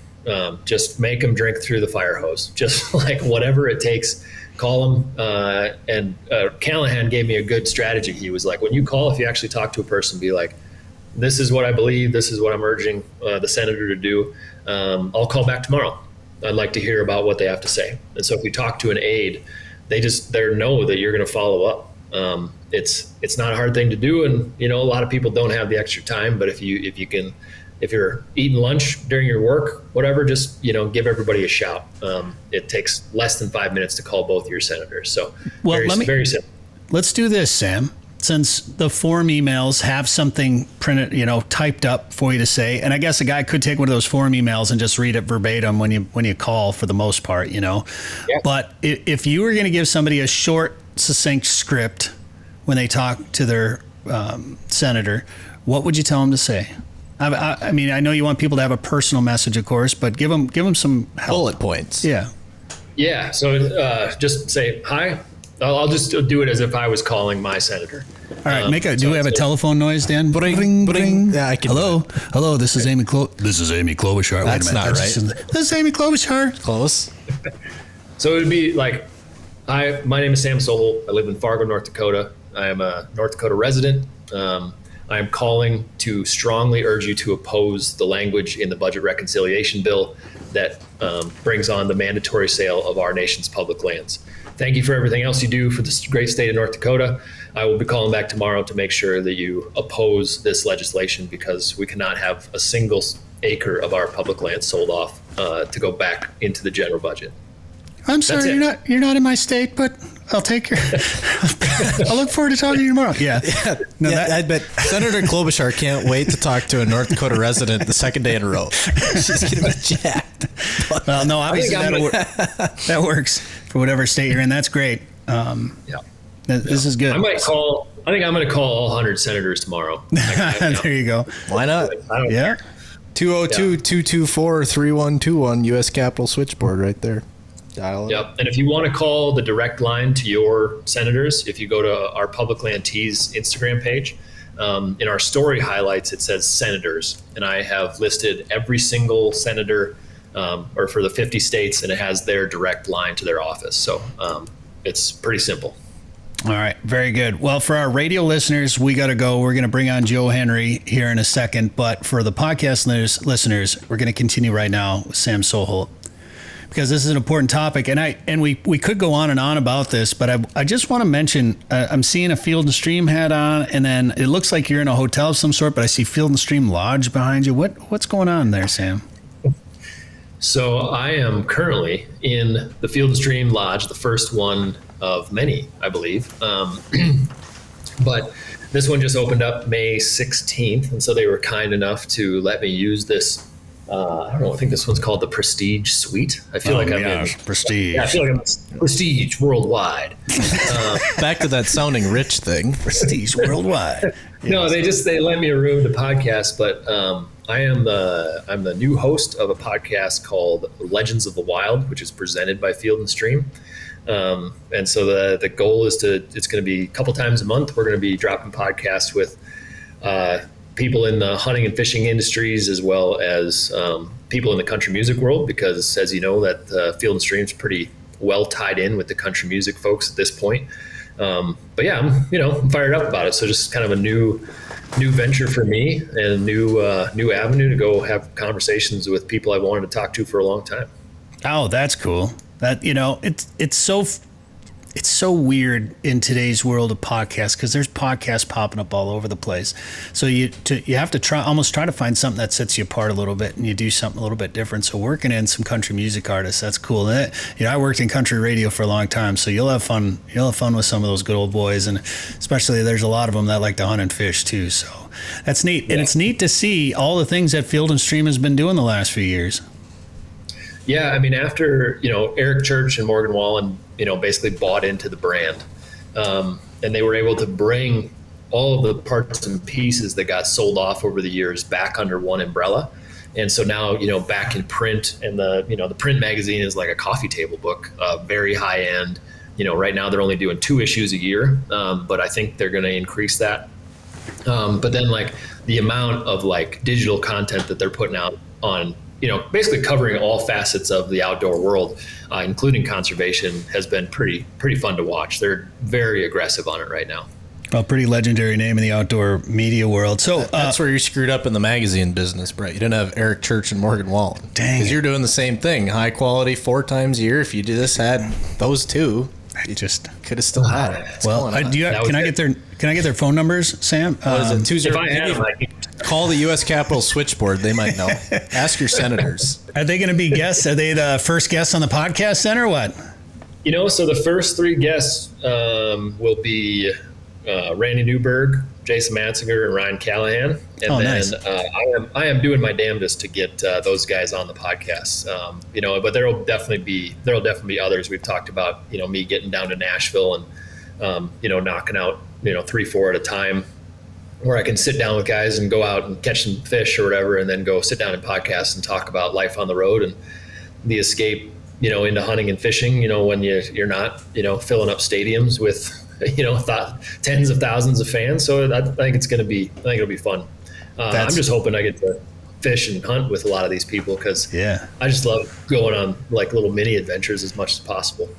Just make them drink through the fire hose. Just whatever it takes, call them. And Callahan gave me a good strategy. He was like, when you call, if you actually talk to a person, be like, this is what I believe. This is what I'm urging the senator to do. I'll call back tomorrow. I'd like to hear about what they have to say. And so if you talk to an aide, they know that you're going to follow up. It's not a hard thing to do. And, a lot of people don't have the extra time, but if you're eating lunch during your work, whatever, just, give everybody a shout. It takes less than 5 minutes to call both your senators. So very simple. Let's do this, Sam. Since the form emails have something printed, typed up for you to say, and I guess a guy could take one of those form emails and just read it verbatim when you call, for the most part, Yeah. But if you were going to give somebody a short, succinct script when they talk to their senator, what would you tell them to say? I mean, I know you want people to have a personal message, of course, but give them some help. Bullet points. Yeah. Yeah. So just say, hi, I'll just do it as if I was calling my senator. All right, do we have a telephone noise, Dan? Bring, bring. Yeah, I can. Hello. This is Amy Klobuchar. That's Wait a minute. not right. This is Amy Klobuchar. Close. So it would be like, my name is Sam Soholt. I live in Fargo, North Dakota. I am a North Dakota resident. I am calling to strongly urge you to oppose the language in the budget reconciliation bill that brings on the mandatory sale of our nation's public lands. Thank you for everything else you do for this great state of North Dakota. I will be calling back tomorrow to make sure that you oppose this legislation, because we cannot have a single acre of our public land sold off to go back into the general budget. I'm sorry, you're not in my state, but I'll take your. I'll look forward to talking to you tomorrow. Yeah. I bet Senator Klobuchar can't wait to talk to a North Dakota resident the second day in a row. She's going to be jacked. Well, no, obviously that works for whatever state you're in. That's great. This is good. I think I'm going to call all 100 senators tomorrow. There you go. Why not? Yeah. 202-224-3121 U.S. Capitol switchboard right there. Dial it. Yep. And if you want to call the direct line to your senators, if you go to our Public Land Tees Instagram page, in our story highlights, it says senators. And I have listed every single senator or for the 50 states, and it has their direct line to their office. So it's pretty simple. All right. Very good. Well, for our radio listeners, we got to go. We're going to bring on Joe Henry here in a second. But for the podcast listeners, we're going to continue right now with Sam Soholt, because this is an important topic. And we could go on and on about this, but I just want to mention, I'm seeing a Field and Stream hat on, and then it looks like you're in a hotel of some sort, but I see Field and Stream Lodge behind you. What's going on there, Sam? So I am currently in the Field and Stream Lodge, the first one of many, I believe. But this one just opened up May 16th. And so they were kind enough to let me use this. I don't know. I think this one's called the Prestige Suite. I feel I'm in Prestige. Yeah, I feel like I'm Prestige worldwide. Back to that sounding rich thing. Prestige worldwide. No, they lent me a room to podcast, but I'm the new host of a podcast called Legends of the Wild, which is presented by Field and Stream. And so the goal is it's going to be a couple times a month. We're going to be dropping podcasts with people in the hunting and fishing industries, as well as people in the country music world, because as you know, that Field and Stream's pretty well tied in with the country music folks at this point. But yeah, I'm fired up about it. So just kind of a new venture for me, and a new avenue to go have conversations with people I wanted to talk to for a long time. Oh, that's cool. That, it's so weird in today's world of podcasts, because there's podcasts popping up all over the place. So you have to try to find something that sets you apart a little bit, and you do something a little bit different. So working in some country music artists, that's cool. And I worked in country radio for a long time, so you'll have fun with some of those good old boys, and especially there's a lot of them that like to hunt and fish too. So that's neat. Yeah. And it's neat to see all the things that Field and Stream has been doing the last few years. Yeah, I mean, after Eric Church and Morgan Wallen, basically bought into the brand, and they were able to bring all of the parts and pieces that got sold off over the years back under one umbrella. And so now, back in print, and the print magazine is like a coffee table book, very high end. Right now they're only doing 2 issues a year, but I think they're going to increase that. But then like the amount of like digital content that they're putting out on, basically covering all facets of the outdoor world, including conservation, has been pretty fun to watch. They're very aggressive on it right now. A pretty legendary name in the outdoor media world. So that's where you screwed up in the magazine business, Brett. You didn't have Eric Church and Morgan Wallen. Dang. Because you're doing the same thing. High quality 4 times a year. If you just had those 2, you just could have still had it. Well, can I get their phone numbers, Sam? What is it? 20? If I had them, call the U.S. Capitol switchboard. They might know. Ask your senators. Are they going to be guests? Are they the first guests on the podcast then, or what? So the first 3 guests will be Randy Newberg, Jason Matzinger, and Ryan Callahan. And nice. I am doing my damnedest to get those guys on the podcast. But there'll definitely be others. We've talked about me getting down to Nashville and knocking out 3-4 at a time, where I can sit down with guys and go out and catch some fish or whatever, and then go sit down and podcast and talk about life on the road and the escape into hunting and fishing, when you're not, filling up stadiums with, tens of thousands of fans. So I think it'll be fun. I'm just hoping I get to fish and hunt with a lot of these people, because I just love going on like little mini adventures as much as possible.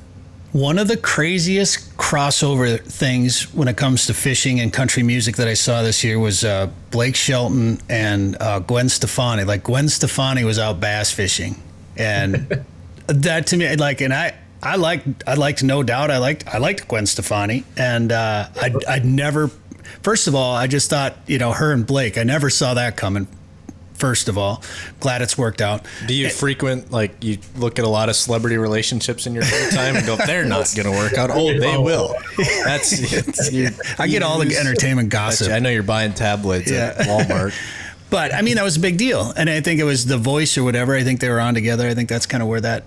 One of the craziest crossover things when it comes to fishing and country music that I saw this year was Blake Shelton and Gwen Stefani. Like, Gwen Stefani was out bass fishing, and that to me, I liked No Doubt. I liked Gwen Stefani, and I'd never. First of all, I just thought, her and Blake. I never saw that coming. First of all, glad it's worked out. Do you you look at a lot of celebrity relationships in your free time and go, they're not going to work out? Oh, they will. I get all the entertainment gossip. I know you're buying tabloids at Walmart. But I mean, that was a big deal. And I think it was The Voice or whatever. I think they were on together. I think that's kind of where that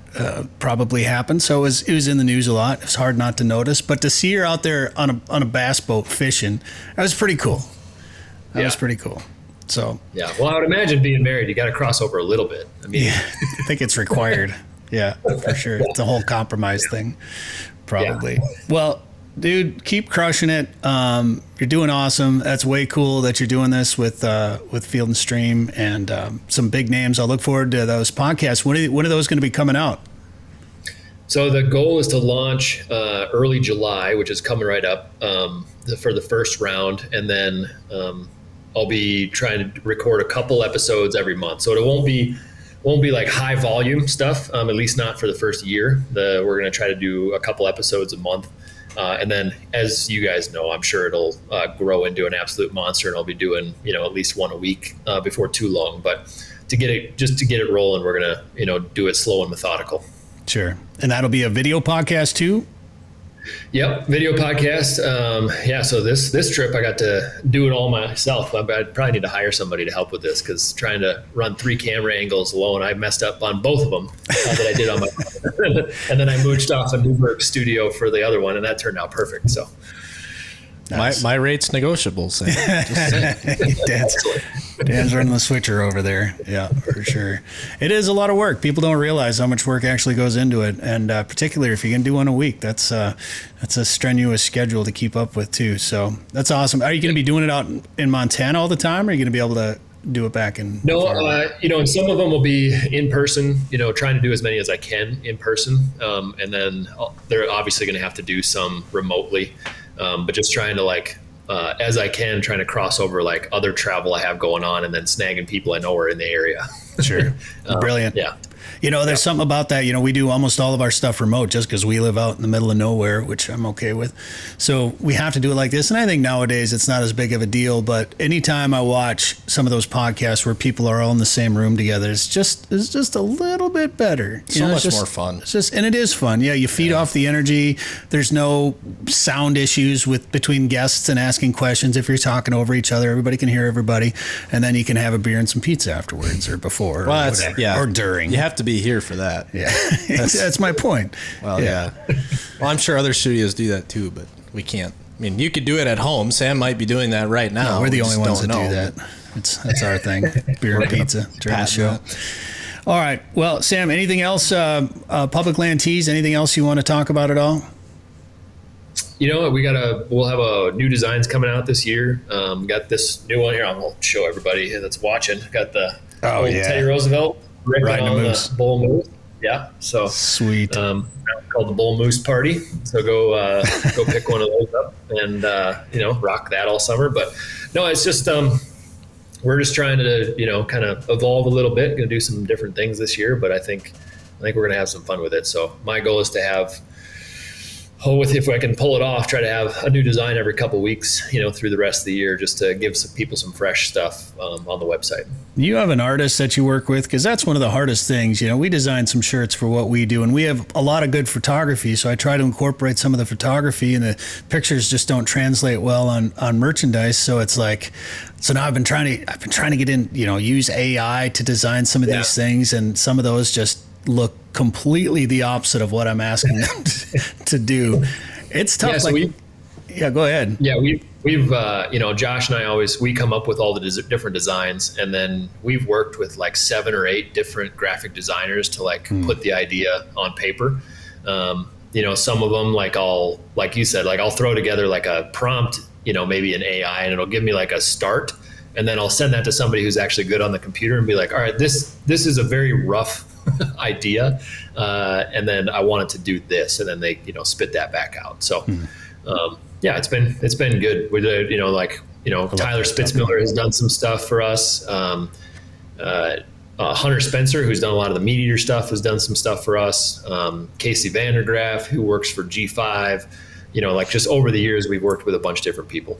probably happened. So it was in the news a lot. It was hard not to notice. But to see her out there on a bass boat fishing, that was pretty cool. That was pretty cool. So yeah, well, I would imagine being married, you got to cross over a little bit. I mean, I think it's required. Yeah, for sure. It's a whole compromise thing, probably. Yeah. Well, dude, keep crushing it. You're doing awesome. That's way cool that you're doing this with Field and Stream and some big names. I'll look forward to those podcasts. When are those going to be coming out? So the goal is to launch early July, which is coming right up for the first round, and then I'll be trying to record a couple episodes every month. So it won't be like high volume stuff, at least not for the first year. We're going to try to do a couple episodes a month. And then, as you guys know, I'm sure it'll grow into an absolute monster, and I'll be doing, at least one a week before too long. But to get it rolling, we're going to, do it slow and methodical. Sure. And that'll be a video podcast too? Yep, video podcast. So this trip I got to do it all myself. I'd probably need to hire somebody to help with this, because trying to run 3 camera angles alone, I messed up on both of them that I did on my and then I mooched off a Newberg studio for the other one, and that turned out perfect. So nice. My rate's negotiable. So Dan's running the switcher over there. Yeah, for sure. It is a lot of work. People don't realize how much work actually goes into it, and particularly if you can do one a week, that's a strenuous schedule to keep up with too. So that's awesome. Are you going to be doing it out in Montana all the time, or are you going to be able to do it back in? No, and some of them will be in person. Trying to do as many as I can in person, and then they're obviously going to have to do some remotely. But just trying to as I can, trying to cross over like other travel I have going on, and then snagging people I know are in the area. Sure. Brilliant. Yeah. There's something about that. We do almost all of our stuff remote just because we live out in the middle of nowhere, which I'm okay with. So we have to do it like this. And I think nowadays it's not as big of a deal. But anytime I watch some of those podcasts where people are all in the same room together, it's just a little bit better. So much more fun. And it is fun. Yeah, you feed off the energy. There's no sound issues between guests and asking questions. If you're talking over each other, everybody can hear everybody. And then you can have a beer and some pizza afterwards or before or whatever, or during. You have to be here for that. Yeah, that's my point. Well, yeah. Well, I'm sure other studios do that too, but we can't. I mean, you could do it at home. Sam might be doing that right now. No, we're the only ones that do that. That's our thing. Beer and pizza during the show. All right. Well, Sam, anything else? Public Land Tees. Anything else you want to talk about at all? We'll have a new designs coming out this year. Got this new one here. I'll show everybody that's watching. Got the old Teddy Roosevelt riding on the bull moose. Yeah. So sweet. Called the Bull Moose Party. So go pick one of those up and rock that all summer. But no, it's just we're just trying to kind of evolve a little bit. Going to do some different things this year, but I think we're going to have some fun with it. So my goal is to have. If I can pull it off, try to have a new design every couple of weeks, through the rest of the year, just to give some people some fresh stuff on the website. You have an artist that you work with, because that's one of the hardest things. We design some shirts for what we do, and we have a lot of good photography. So I try to incorporate some of the photography, and the pictures just don't translate well on merchandise. So it's like, now I've been trying to get in, use AI to design some of these things, and some of those just look completely the opposite of what I'm asking them to do. It's tough. Yeah, so Yeah, go ahead. Yeah, we've Josh and I we come up with all the different designs, and then we've worked with like 7 or 8 different graphic designers to put the idea on paper. Some of them like you said, I'll throw together like a prompt, maybe an AI, and it'll give me like a start, and then I'll send that to somebody who's actually good on the computer and be like, all right, this is a very rough idea, and then I want it to do this, and then they spit that back out. So yeah, it's been good. With Tyler Spitzmiller has done some stuff for us. Hunter Spencer, who's done a lot of the Meat Eater stuff, has done some stuff for us. Casey Vandergraaf, who works for G5. Just over the years, we've worked with a bunch of different people.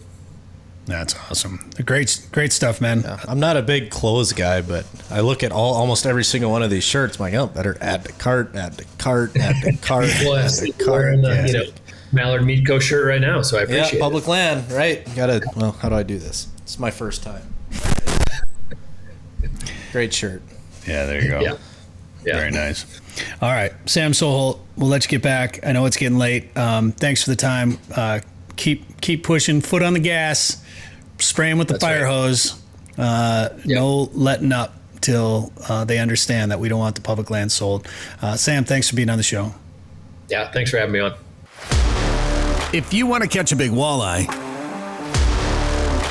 That's awesome. Great stuff, man. Yeah, I'm not a big clothes guy, but I look at almost every single one of these shirts. I'm like, oh, better add to cart, add to cart, add to cart, well, add to cart. Wearing the, Mallard Meatco shirt right now, so I appreciate it. Public land, right? How do I do this? It's my first time. Great shirt. Yeah, there you go. Yeah. Very nice. All right, Sam Soholt, we'll let you get back. I know it's getting late. Thanks for the time. Keep pushing, foot on the gas, spraying with the fire hose. No letting up till they understand that we don't want the public land sold. Sam, thanks for being on the show. Yeah, thanks for having me on. If you want to catch a big walleye,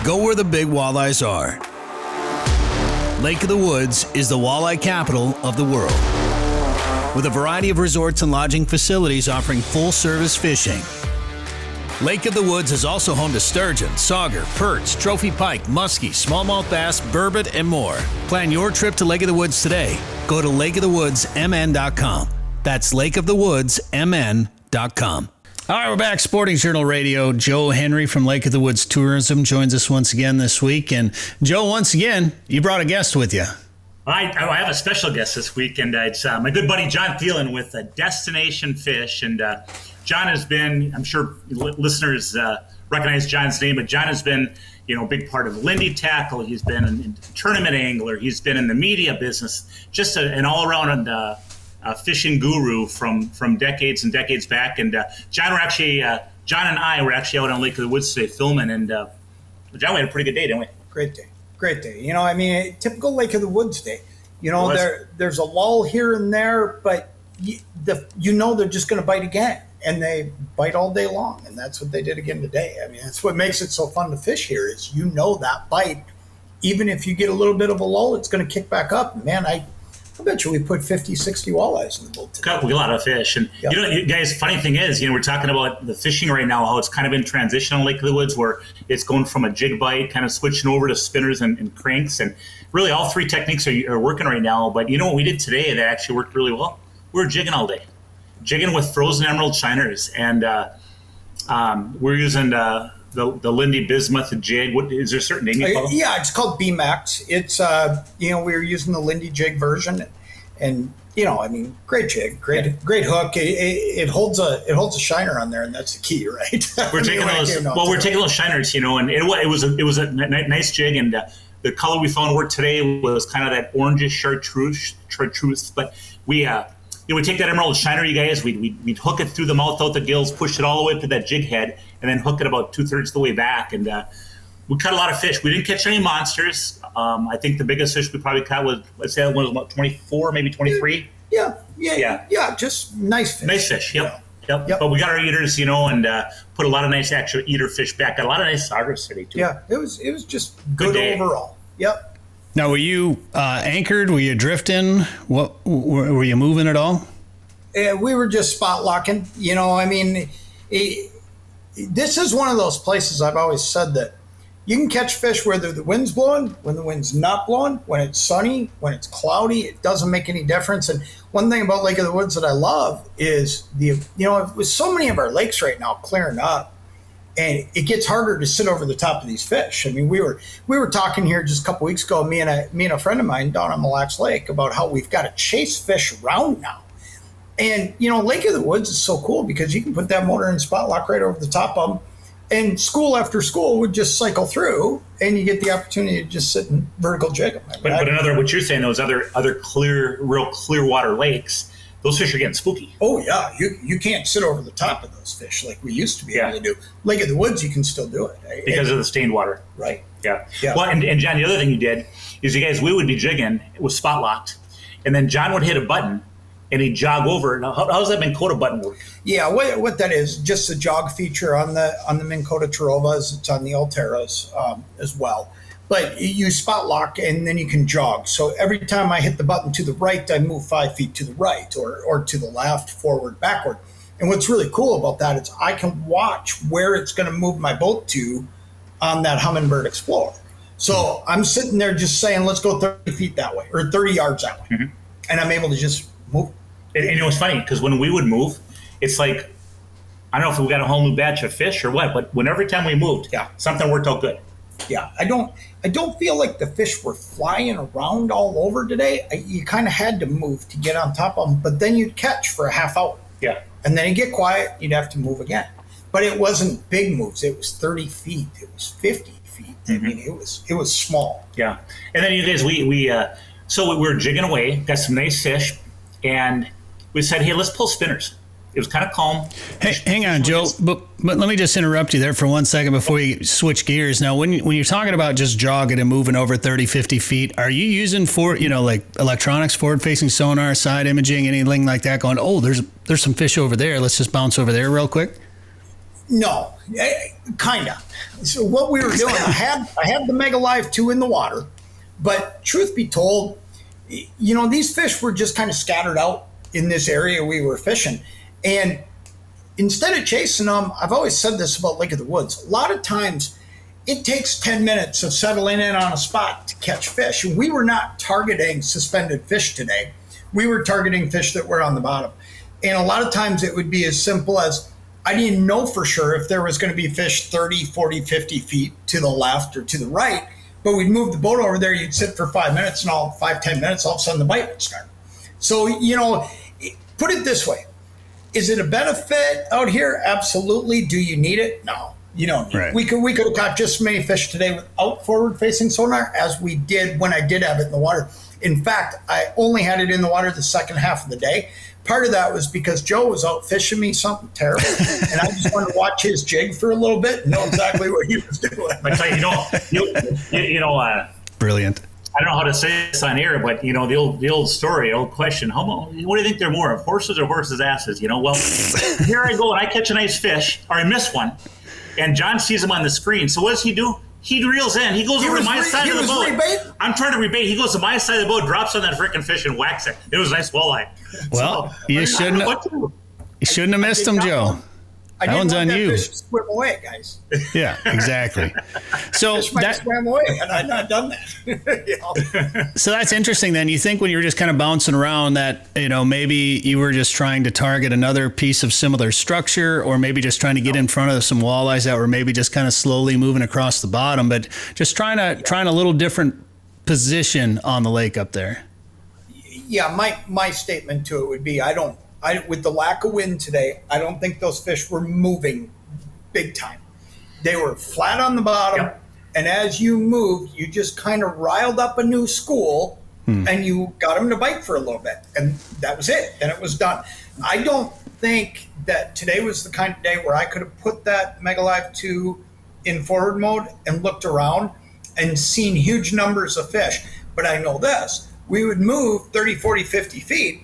go where the big walleyes are. Lake of the Woods is the walleye capital of the world, with a variety of resorts and lodging facilities offering full-service fishing. Lake of the Woods is also home to sturgeon, sauger, perch, trophy pike, muskie, smallmouth bass, burbot, and more. Plan your trip to Lake of the Woods today. Go to lakeofthewoodsmn.com. That's lakeofthewoodsmn.com. All right, we're back. Sporting Journal Radio. Joe Henry from Lake of the Woods Tourism joins us once again this week. And Joe, once again, you brought a guest with you. I have a special guest this week, and it's my good buddy John Thelen with Destination Fish. And John has been, I'm sure listeners recognize John's name, but John has been, a big part of Lindy Tackle. He's been a tournament angler. He's been in the media business, just an all-around fishing guru from decades and decades back. And John and I were actually out on Lake of the Woods today filming, and John, we had a pretty good day, didn't we? Great day. Typical Lake of the Woods day. There's a lull here and there, but they're just going to bite again, and they bite all day long, and that's what they did again today. I mean, that's what makes it so fun to fish here is that bite. Even if you get a little bit of a lull, it's going to kick back up. Man, I bet you we put 50, 60 walleyes in the boat today. We got a lot of fish. And, you guys, funny thing is, we're talking about the fishing right now, how it's kind of in transition on Lake of the Woods, where it's going from a jig bite, kind of switching over to spinners and cranks. And really all 3 techniques are working right now. But you know what we did today that actually worked really well? We were jigging all day. Jigging with frozen emerald shiners. And we're using the Lindy bismuth jig. What is there a certain name you call it? Yeah, it's called B-Max. It's we were using the Lindy jig version, and great jig, great hook. It holds a shiner on there, and that's the key, right? We're taking those shiners, and it was a nice jig, and the color we found worked today was kind of that orangish chartreuse. But we take that emerald shiner, you guys. We'd hook it through the mouth, out the gills, push it all the way up to that jig head, and then hook it about 2/3 the way back. And we caught a lot of fish. We didn't catch any monsters. I think the biggest fish we probably caught was, let's say, it was about 24, maybe 23. Yeah. Just nice fish. Nice fish. Yep. But we got our eaters, and put a lot of nice actual eater fish back. Got a lot of nice saugers today too. Yeah, it was just good overall. Yep. Now, were you anchored? Were you drifting? What were you moving at all? We were just spot locking. This is one of those places I've always said that you can catch fish whether the wind's blowing, when the wind's not blowing, when it's sunny, when it's cloudy. It doesn't make any difference. And one thing about Lake of the Woods that I love is with so many of our lakes right now clearing up, and it gets harder to sit over the top of these fish. I mean, we were talking here just a couple weeks ago, me and a friend of mine down on Mille Lacs Lake, about how we've got to chase fish around now. And, Lake of the Woods is so cool because you can put that motor and spot lock right over the top of them. And school after school would just cycle through, and you get the opportunity to just sit and vertical jig them. But what you're saying, those other real clear water lakes, those fish are getting spooky. Oh yeah, you can't sit over the top of those fish like we used to be able to do. Lake of the Woods, you can still do it because of the stained water. Right. Yeah. Well, and John, the other thing you did is, you guys, we would be jigging, it was spot locked, and then John would hit a button and he'd jog over. Now, how does that Minn Kota button work? Yeah, what that is, just a jog feature on the Minn Kota Tarovas. It's on the Alteras as well. But you spot lock and then you can jog. So every time I hit the button to the right, I move 5 feet to the right or to the left, forward, backward. And what's really cool about that is I can watch where it's going to move my boat to on that Humminbird Explorer. So I'm sitting there just saying, let's go 30 feet that way or 30 yards that way. Mm-hmm. And I'm able to just move. And it was funny because when we would move, it's like, I don't know if we got a whole new batch of fish or what, but every time we moved, something worked out good. Yeah, I don't feel like the fish were flying around all over today. You kind of had to move to get on top of them, but then you'd catch for a half hour. Yeah. And then you'd get quiet, you'd have to move again. But it wasn't big moves. It was 30 feet. It was 50 feet. I mean, it was small. Yeah. And then you guys, so we were jigging away, got some nice fish, and we said, hey, let's pull spinners. It was kind of calm. Hey, hang on, Joe, but let me just interrupt you there for 1 second before you switch gears. Now, when you're talking about just jogging and moving over 30, 50 feet, are you using like electronics, forward-facing sonar, side imaging, anything like that, going, oh, there's some fish over there, let's just bounce over there real quick? No, kind of. So what we were doing, I had the Mega Live 2 in the water, but truth be told, these fish were just kind of scattered out in this area we were fishing. And instead of chasing them, I've always said this about Lake of the Woods, a lot of times it takes 10 minutes of settling in on a spot to catch fish. And we were not targeting suspended fish today. We were targeting fish that were on the bottom. And a lot of times it would be as simple as, I didn't know for sure if there was going to be fish 30, 40, 50 feet to the left or to the right, but we'd move the boat over there, you'd sit for 5 minutes, and 5-10 minutes, all of a sudden the bite would start. So, put it this way. Is it a benefit out here? Absolutely. Do you need it? No, you don't need it. We could have caught just as many fish today without forward-facing sonar as we did when I did have it in the water. In fact, I only had it in the water the second half of the day. Part of that was because Joe was out fishing me something terrible, and I just wanted to watch his jig for a little bit and know exactly what he was doing. I tell you, brilliant. I don't know how to say this on air, but the old story, old question. What do you think they're more of, horses or horses' asses? Well, here I go and I catch a nice fish, or I miss one, and John sees him on the screen. So what does he do? He reels in. He goes over to my side of the boat. Rebait? I'm trying to rebait. He goes to my side of the boat, drops on that freaking fish, and whacks it. It was a nice walleye. Well, so, you shouldn't have missed him, Joe. That one's on you. Fish swim away, guys. Yeah, exactly. So that swam away, and I'd not done that. So that's interesting. Then you think when you were just kind of bouncing around that maybe you were just trying to target another piece of similar structure, or maybe just trying to get in front of some walleyes that were maybe just kind of slowly moving across the bottom, but just trying a little different position on the lake up there. Yeah, my statement to it would be with the lack of wind today, I don't think those fish were moving big time. They were flat on the bottom, and as you moved, you just kind of riled up a new school, and you got them to bite for a little bit, and that was it, and it was done. I don't think that today was the kind of day where I could have put that Mega Live 2 in forward mode and looked around and seen huge numbers of fish, but I know this. We would move 30, 40, 50 feet,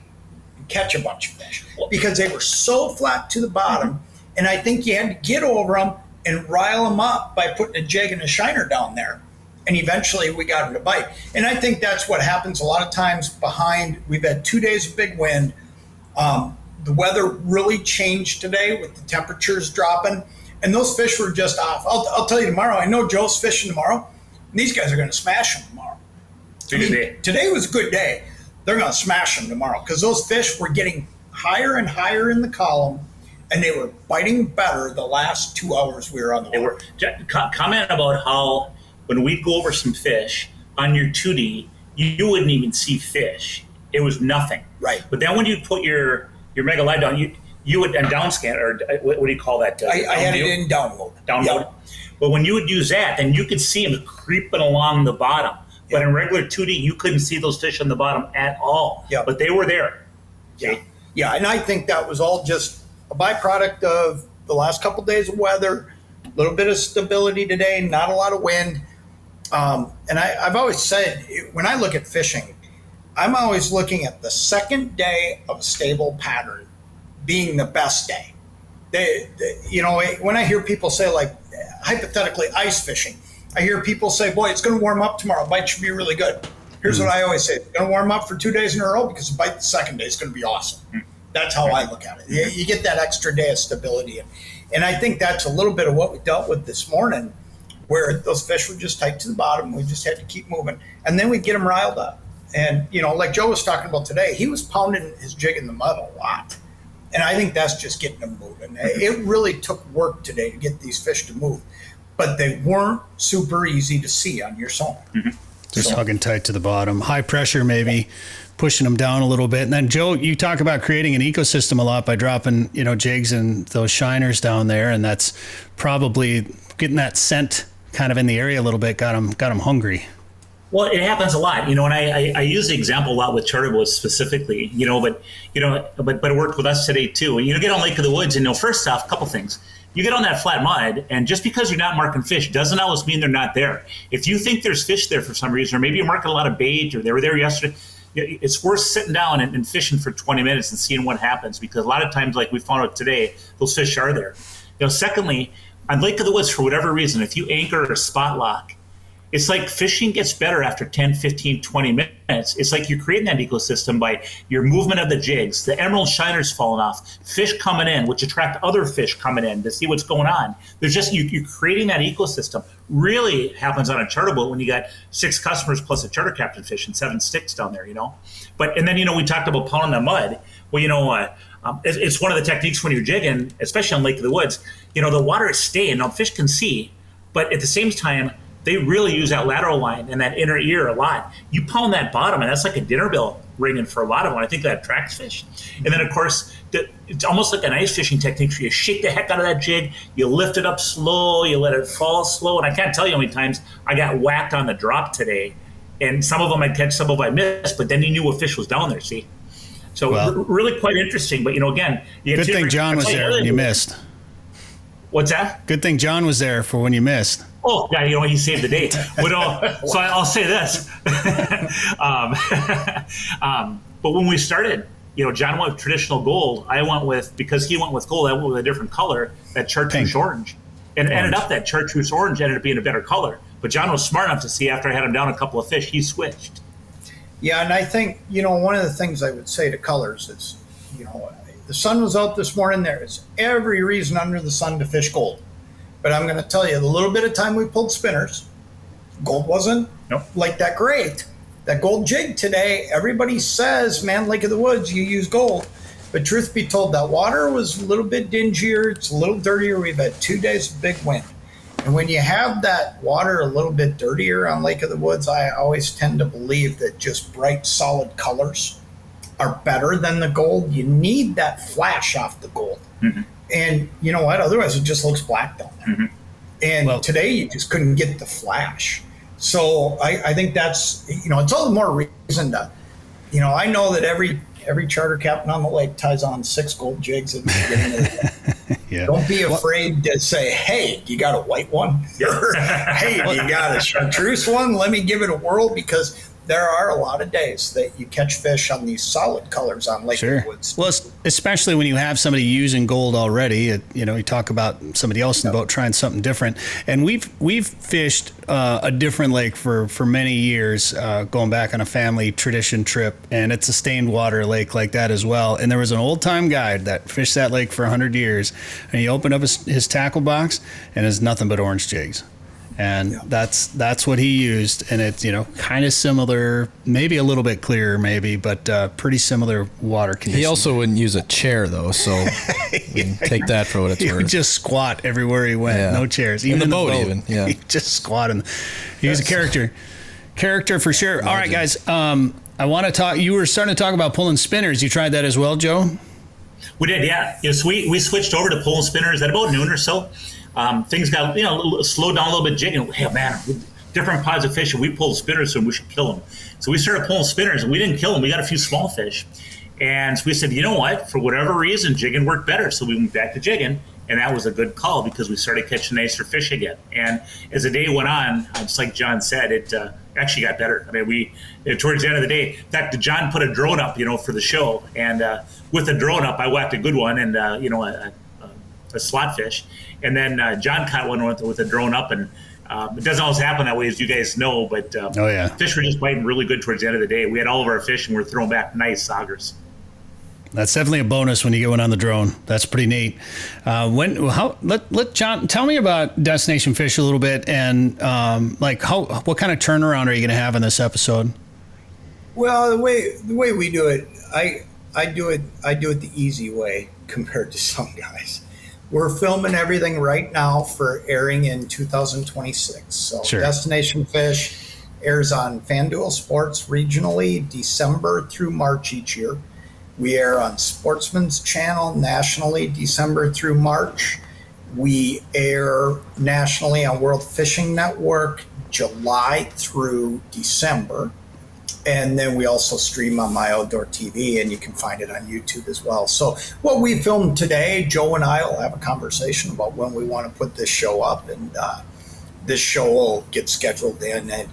catch a bunch of fish because they were so flat to the bottom, and I think you had to get over them and rile them up by putting a jig and a shiner down there, and eventually we got them to bite. And I think that's what happens a lot of times we've had 2 days of big wind. The weather really changed today with the temperatures dropping, and those fish were just off. I'll tell you tomorrow, I know Joe's fishing tomorrow, and these guys are going to smash them tomorrow. Today was a good day. They're going to smash them tomorrow because those fish were getting higher and higher in the column, and they were biting better the last 2 hours we were on the water. Comment about how when we'd go over some fish on your 2D, you wouldn't even see fish. It was nothing. Right. But then when you put your Mega Live down, you would, and down scan, or what do you call that? I had it in down mode. Down mode. But when you would use that, then you could see them creeping along the bottom. But in regular 2D, you couldn't see those fish on the bottom at all. Yeah. But they were there. Yeah. Yeah, and I think that was all just a byproduct of the last couple of days of weather, a little bit of stability today, not a lot of wind. And I've always said, when I look at fishing, I'm always looking at the second day of a stable pattern being the best day. When I hear people say, like, hypothetically ice fishing, I hear people say, boy, it's going to warm up tomorrow. Bite should be really good. Here's what I always say. It's going to warm up for 2 days in a row because the bite the second day is going to be awesome. That's how I look at it. You get that extra day of stability. And I think that's a little bit of what we dealt with this morning, where those fish were just tight to the bottom. We just had to keep moving. And then we get them riled up. And, like Joe was talking about today, he was pounding his jig in the mud a lot. And I think that's just getting them moving. It really took work today to get these fish to move. But they weren't super easy to see on your sonar. Just hugging tight to the bottom. High pressure maybe pushing them down a little bit. And then, Joe, you talk about creating an ecosystem a lot by dropping, jigs and those shiners down there. And that's probably getting that scent kind of in the area a little bit, got them hungry. Well, it happens a lot, and I use the example a lot with charter boats specifically, but it worked with us today too. And you get on Lake of the Woods, and first off, a couple things. You get on that flat mud, and just because you're not marking fish doesn't always mean they're not there. If you think there's fish there for some reason, or maybe you're marking a lot of bait, or they were there yesterday, it's worth sitting down and fishing for 20 minutes and seeing what happens, because a lot of times, like we found out today, those fish are there. Secondly, on Lake of the Woods, for whatever reason, if you anchor or spot lock, it's like fishing gets better after 10, 15, 20 minutes. It's like you're creating that ecosystem by your movement of the jigs, the emerald shiners falling off, fish coming in, which attract other fish coming in to see what's going on. There's just, you're creating that ecosystem. Really happens on a charter boat when you got 6 customers plus a charter captain fishing 7 sticks down there, And then, we talked about pounding the mud. Well, it's one of the techniques when you're jigging, especially on Lake of the Woods. The water is staying. Now, fish can see, but at the same time, they really use that lateral line and that inner ear a lot. You pound that bottom, and that's like a dinner bell ringing for a lot of them. I think that attracts fish. And then, of course, it's almost like an ice fishing technique where you shake the heck out of that jig, you lift it up slow, you let it fall slow. And I can't tell you how many times I got whacked on the drop today. And some of them I'd catch, some of them I missed, but then you knew a fish was down there, see? So really quite interesting. But, again... Good thing John was there when you missed. What's that? Good thing John was there for when you missed. Oh, yeah, he saved the day. So I'll say this. But when we started, John went with traditional gold. I went with, because he went with gold, I went with a different color, that chartreuse orange. And it ended up that chartreuse orange ended up being a better color. But John was smart enough to see after I had him down a couple of fish, he switched. Yeah, and I think, one of the things I would say to colors is, the sun was out this morning. There is every reason under the sun to fish gold. But I'm going to tell you, the little bit of time we pulled spinners, gold wasn't like that great. That gold jig today, everybody says, man, Lake of the Woods, you use gold. But truth be told, that water was a little bit dingier. It's a little dirtier. We've had 2 days of big wind. And when you have that water a little bit dirtier on Lake of the Woods, I always tend to believe that just bright, solid colors are better than the gold. You need that flash off the gold. Mm-hmm. And you know what? Otherwise, it just looks black down there. Mm-hmm. And today, you just couldn't get the flash. So I think that's, it's all the more reason to, I know that every charter captain on the lake ties on 6 gold jigs at the beginning of the day. Yeah. Don't be afraid to say, hey, you got a white one? Or, hey, you got a chartreuse one? Let me give it a whirl, because there are a lot of days that you catch fish on these solid colors on Lake of the Woods. Well, especially when you have somebody using gold already. You talk about somebody else in the boat trying something different. And we've fished a different lake for many years, going back on a family tradition trip, and it's a stained water lake like that as well. And there was an old time guide that fished that lake for 100 years, and he opened up his tackle box, and it's nothing but orange jigs. And that's what he used, and it's kind of similar, maybe a little bit clearer, maybe, but pretty similar water conditions. He also wouldn't use a chair though, so take that for what it's worth. He would just squat everywhere he went, no chairs, even in the boat. Even he just squat, and he was a character for sure. Imagine. All right, guys, I want to talk. You were starting to talk about pulling spinners. You tried that as well, Joe? We did, yeah. So we switched over to pulling spinners at about noon or so. Things got slowed down a little bit, jigging. Hey man, different pods of fish, and we pulled spinners, so we should kill them. So we started pulling spinners, and we didn't kill them. We got a few small fish, And so we said, you know what? For whatever reason, jigging worked better. So we went back to jigging. And that was a good call because we started catching nicer fish again. And as the day went on, just like John said, it actually got better. I mean, towards the end of the day, in fact, John put a drone up, for the show. And with the drone up, I whacked a good one and, a slot fish. And then John caught one with a drone up. And it doesn't always happen that way, as you guys know. But fish were just biting really good towards the end of the day. We had all of our fish and we're throwing back nice saugers. That's definitely a bonus when you get one on the drone. That's pretty neat. Let John tell me about Destination Fish a little bit, and what kind of turnaround are you going to have in this episode? Well, the way we do it, I do it the easy way compared to some guys. We're filming everything right now for airing in 2026. So sure. Destination Fish airs on FanDuel Sports regionally December through March each year. We air on Sportsman's Channel nationally December through March. We air nationally on World Fishing Network July through December. And then we also stream on My Outdoor TV, and you can find it on YouTube as well. So what we filmed today, Joe and I will have a conversation about when we want to put this show up, and this show will get scheduled in. And,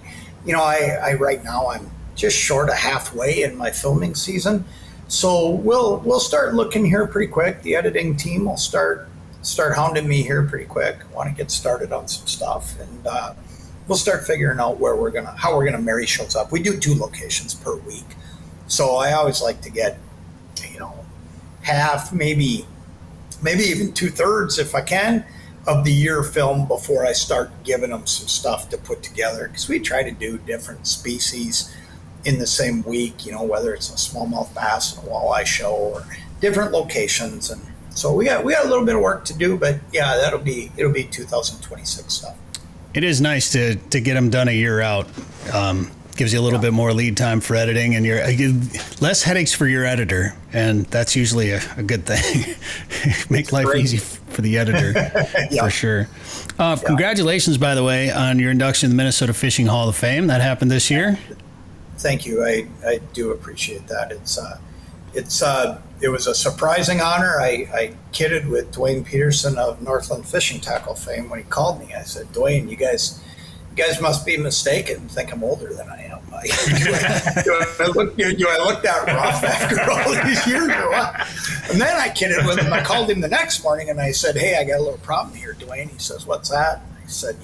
I right now I'm just short of halfway in my filming season. So we'll start looking here pretty quick. The editing team will start hounding me here pretty quick. I want to get started on some stuff, and we'll start figuring out how we're gonna marry shows up. We do 2 locations per week, so I always like to get half, maybe even 2/3 if I can, of the year film before I start giving them some stuff to put together, because we try to do different species in the same week, whether it's a smallmouth bass and a walleye show or different locations. And so we got a little bit of work to do, but yeah, it'll be 2026 stuff. It is nice to get them done a year out. Gives you a little bit more lead time for editing, and you're less headaches for your editor, and that's usually a good thing. Make life easy for the editor, for sure. Congratulations, by the way, on your induction to the Minnesota Fishing Hall of Fame. That happened this year. Thank you. I do appreciate that. It was a surprising honor. I kidded with Dwayne Peterson of Northland Fishing Tackle fame when he called me. I said, Dwayne, you guys must be mistaken. Think I'm older than I am. Do I look that rough after all these years or what? And then I kidded with him. I called him the next morning and I said, hey, I got a little problem here, Dwayne. He says, what's that? I said,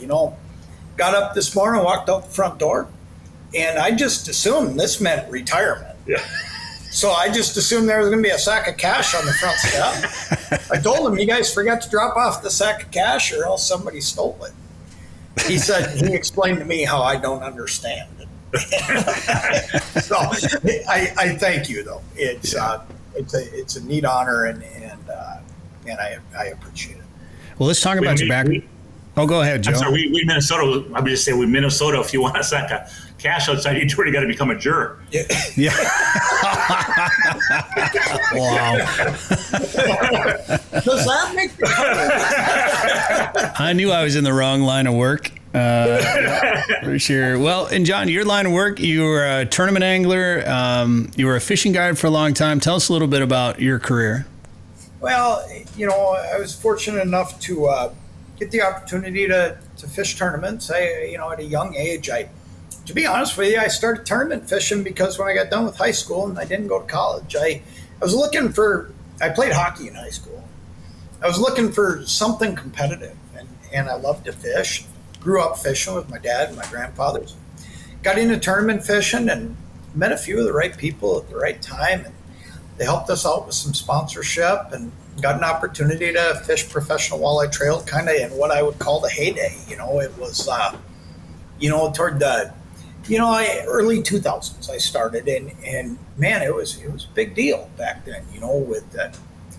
got up this morning, walked out the front door, and I just assumed this meant retirement. Yeah. So I just assumed there was going to be a sack of cash on the front step. I told him, you guys forgot to drop off the sack of cash or else somebody stole it. He explained to me how I don't understand it. So I thank you, though. It's a neat honor, and I appreciate it. Well, let's talk about your back. Go ahead, Joe. I'm sorry, we Minnesota. I would just say we Minnesota. If you want a sack of cash outside, you already got to become a juror. Yeah. Wow. Does that make I knew I was in the wrong line of work. For sure. Well, and John, your line of work, you were a tournament angler. You were a fishing guide for a long time. Tell us a little bit about your career. Well, I was fortunate enough to get the opportunity to fish tournaments. At a young age, to be honest with you, I started tournament fishing because when I got done with high school and I didn't go to college, I played hockey in high school. I was looking for something competitive, and I loved to fish. Grew up fishing with my dad and my grandfathers. Got into tournament fishing and met a few of the right people at the right time, and they helped us out with some sponsorship and got an opportunity to fish professional walleye trail kind of in what I would call the heyday. It was, toward the, early 2000s I started, and man, it was a big deal back then, with the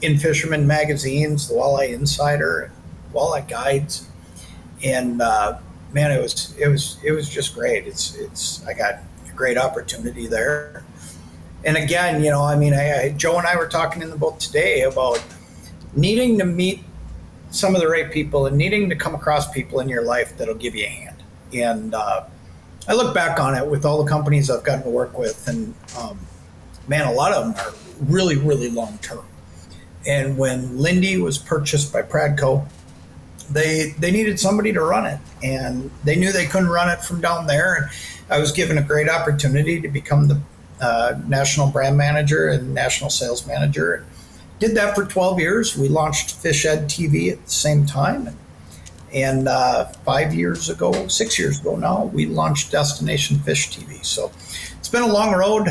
In Fisherman magazines, the Walleye Insider, and Walleye Guides, and man, it was just great. I got a great opportunity there. And again, Joe and I were talking in the boat today about needing to meet some of the right people and needing to come across people in your life that'll give you a hand. And I look back on it with all the companies I've gotten to work with, and man, a lot of them are really, really long term. And when Lindy was purchased by Pradco, they needed somebody to run it, and they knew they couldn't run it from down there. And I was given a great opportunity to become the national brand manager and national sales manager. Did that for 12 years. We launched Fish Ed TV at the same time. And 6 years ago now, we launched Destination Fish TV. So it's been a long road.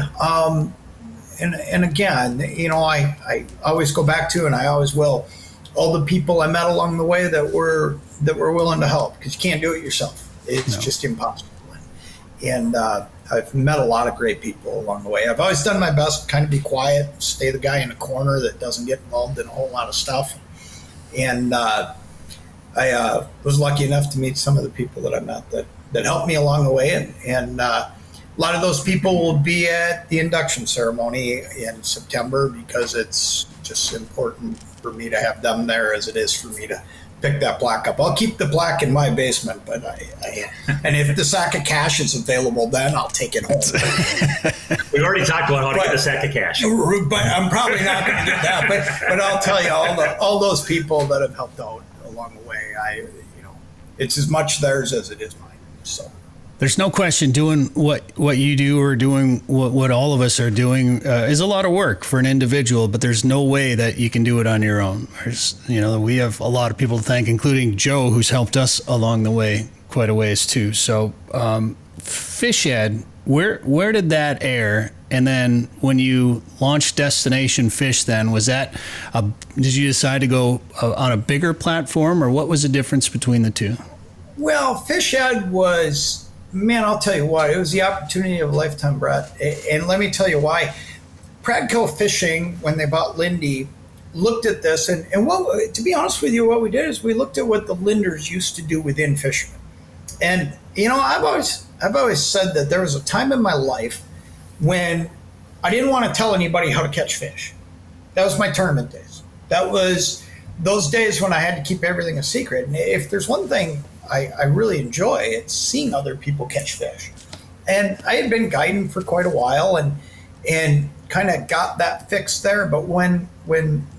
And again, I always go back to, and I always will, all the people I met along the way that were willing to help, because you can't do it yourself. It's just impossible. And I've met a lot of great people along the way. I've always done my best to kind of be quiet, stay the guy in the corner that doesn't get involved in a whole lot of stuff. And I was lucky enough to meet some of the people that I met that helped me along the way. And a lot of those people will be at the induction ceremony in September, because it's just important for me to have them there as it is for me to pick that plaque up. I'll keep the plaque in my basement, but and if the sack of cash is available, then I'll take it home. We've already talked about how to get the sack of cash. But I'm probably not going to get that. But I'll tell you, all those people that have helped out along the way, it's as much theirs as it is mine. So. There's no question doing what you do, or doing what all of us are doing, is a lot of work for an individual, but there's no way that you can do it on your own. We have a lot of people to thank, including Joe, who's helped us along the way quite a ways too. So Fish Ed, where did that air? And then when you launched Destination Fish, then did you decide to go on a bigger platform, or what was the difference between the two? Well, Fish Ed was, man, I'll tell you what, it was the opportunity of a lifetime, Brett. And let me tell you why. Pradco Fishing, when they bought Lindy, looked at this. And to be honest with you, what we did is we looked at what the lenders used to do within fishermen. And, I've always said that there was a time in my life when I didn't want to tell anybody how to catch fish. That was my tournament days. That was those days when I had to keep everything a secret. And if there's one thing I really enjoy, it's seeing other people catch fish. And I had been guiding for quite a while and kind of got that fixed there. But when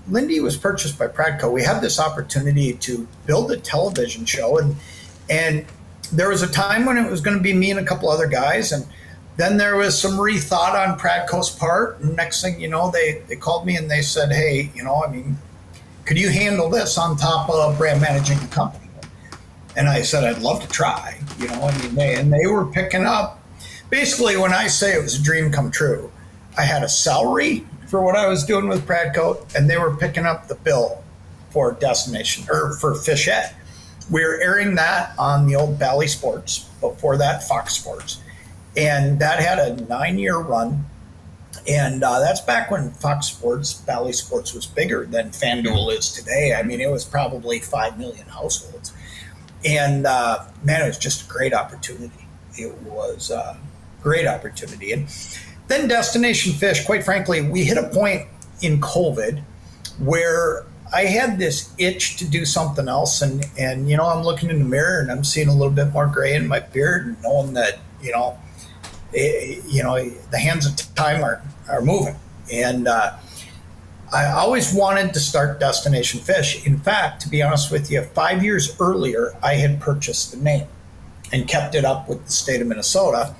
Lindy was purchased by Pradco, we had this opportunity to build a television show. And there was a time when it was going to be me and a couple other guys. And then there was some rethought on Pradco's part. And next thing you know, they called me and they said, hey, could you handle this on top of brand managing the company? And I said, I'd love to try, and they were picking up. Basically, when I say it was a dream come true, I had a salary for what I was doing with Pradco, and they were picking up the bill for Destination, or for Fish Ed. We were airing that on the old Bally Sports, before that Fox Sports. And that had a 9-year run. And that's back when Fox Sports, Bally Sports, was bigger than FanDuel is today. I mean, it was probably 5 million households. And, man, it was just a great opportunity. It was a great opportunity. And then Destination Fish, quite frankly, we hit a point in COVID where I had this itch to do something else. And I'm looking in the mirror and I'm seeing a little bit more gray in my beard, and knowing that, the hands of time are moving. And I always wanted to start Destination Fish. In fact, to be honest with you, 5 years earlier, I had purchased the name and kept it up with the state of Minnesota,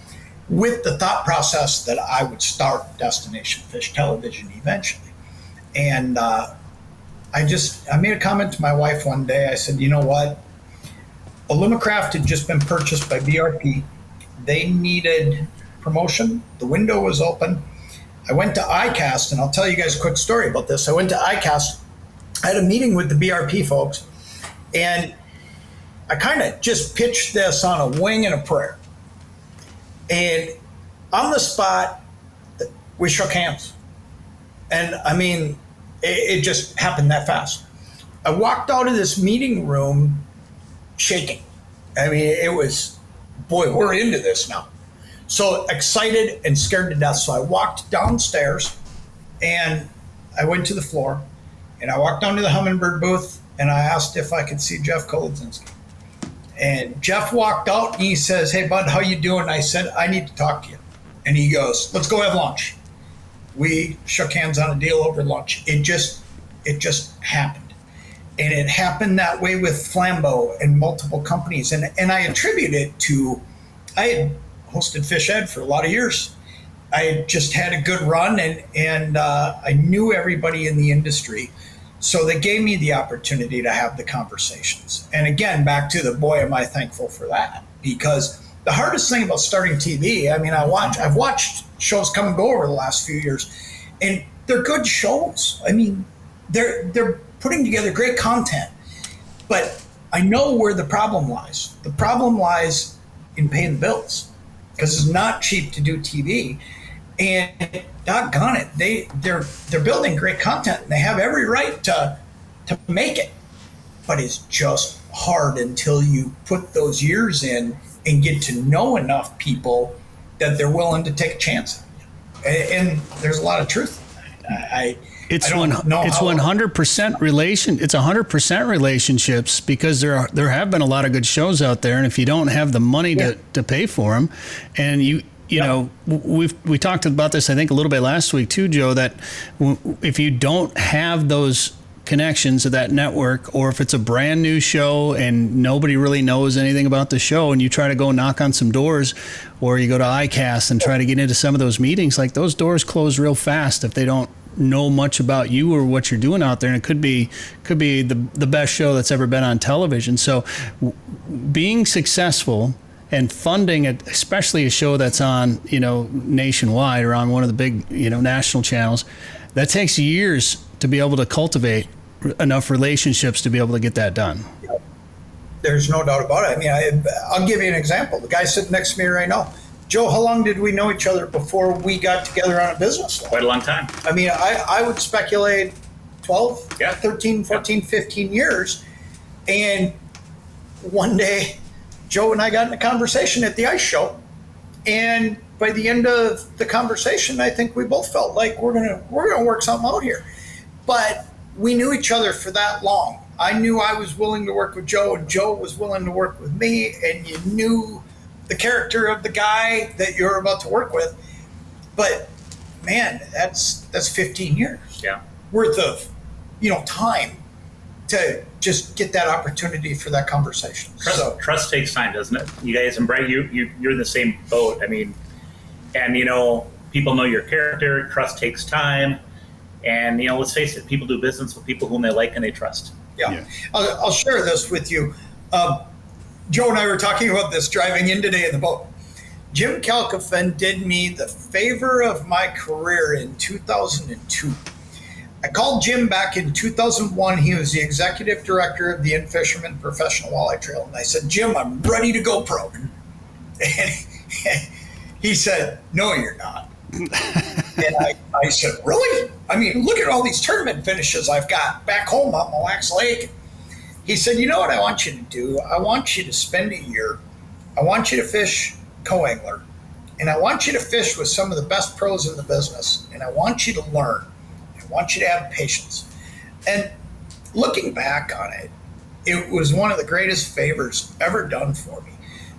with the thought process that I would start Destination Fish Television eventually. And I made a comment to my wife one day. I said, you know what? Alumacraft had just been purchased by BRP. They needed promotion. The window was open. I went to ICAST, and I'll tell you guys a quick story about this. I went to ICAST. I had a meeting with the BRP folks, and I kind of just pitched this on a wing and a prayer. And on the spot, we shook hands. And I mean, it just happened that fast. I walked out of this meeting room shaking. I mean, it was, boy, we're into this now. So excited and scared to death. So I walked downstairs and I went to the floor, and I walked down to the Humminbird booth, and I asked if I could see Jeff Kolodzinski. And Jeff walked out and he says, hey, bud, how you doing? I said, I need to talk to you. And he goes, let's go have lunch. We shook hands on a deal over lunch. It just happened. And it happened that way with Flambeau and multiple companies. And I attribute it to, I had hosted Fish Ed for a lot of years. I just had a good run, and I knew everybody in the industry. So they gave me the opportunity to have the conversations. And again, back to the boy, am I thankful for that? Because the hardest thing about starting TV, I mean, I've watched shows come and go over the last few years, and they're good shows. I mean, they're putting together great content, but I know where the problem lies. The problem lies in paying the bills, because it's not cheap to do TV. And doggone it, they're building great content, and they have every right to make it, but it's just hard until you put those years in and get to know enough people that they're willing to take a chance. And there's a lot of truth. It's 100% relation. It's 100% relationships, because there have been a lot of good shows out there, and if you don't have the money to pay for them, and you know, we talked about this, I think, a little bit last week too, Joe, that if you don't have those connections to that network, or if it's a brand new show and nobody really knows anything about the show, and you try to go knock on some doors, or you go to ICAST and try to get into some of those meetings, like, those doors close real fast if they don't know much about you or what you're doing out there. And it could be the best show that's ever been on television. So being successful and funding it, especially a show that's on, nationwide or on one of the big, national channels, that takes years to be able to cultivate enough relationships to be able to get that done. There's no doubt about it. I mean, I'll give you an example. The guy sitting next to me right now, Joe, how long did we know each other before we got together on a business? Quite a long time. I mean, I would speculate 12, 13, 14, 15 years. And one day, Joe and I got in a conversation at the ice show. And by the end of the conversation, I think we both felt like we're gonna work something out here. But we knew each other for that long. I knew I was willing to work with Joe, and Joe was willing to work with me, and you knew the character of the guy that you're about to work with. But man, that's 15 years worth of time to just get that opportunity for that conversation. Trust takes time, doesn't it? You guys, and Brett, you're in the same boat. I mean, and people know your character. Trust takes time, and let's face it, people do business with people whom they like and they trust. Yeah. I'll share this with you. Joe and I were talking about this driving in today in the boat. Jim Kalkofen did me the favor of my career in 2002. I called Jim back in 2001. He was the executive director of the In-Fisherman Professional Walleye Trail. And I said, Jim, I'm ready to go pro. And he said, no, you're not. And I said, really? I mean, look at all these tournament finishes I've got back home on Mille Lacs Lake. He said, you know what I want you to do? I want you to spend a year. I want you to fish co-angler. And I want you to fish with some of the best pros in the business. And I want you to learn. I want you to have patience. And looking back on it, it was one of the greatest favors ever done for me,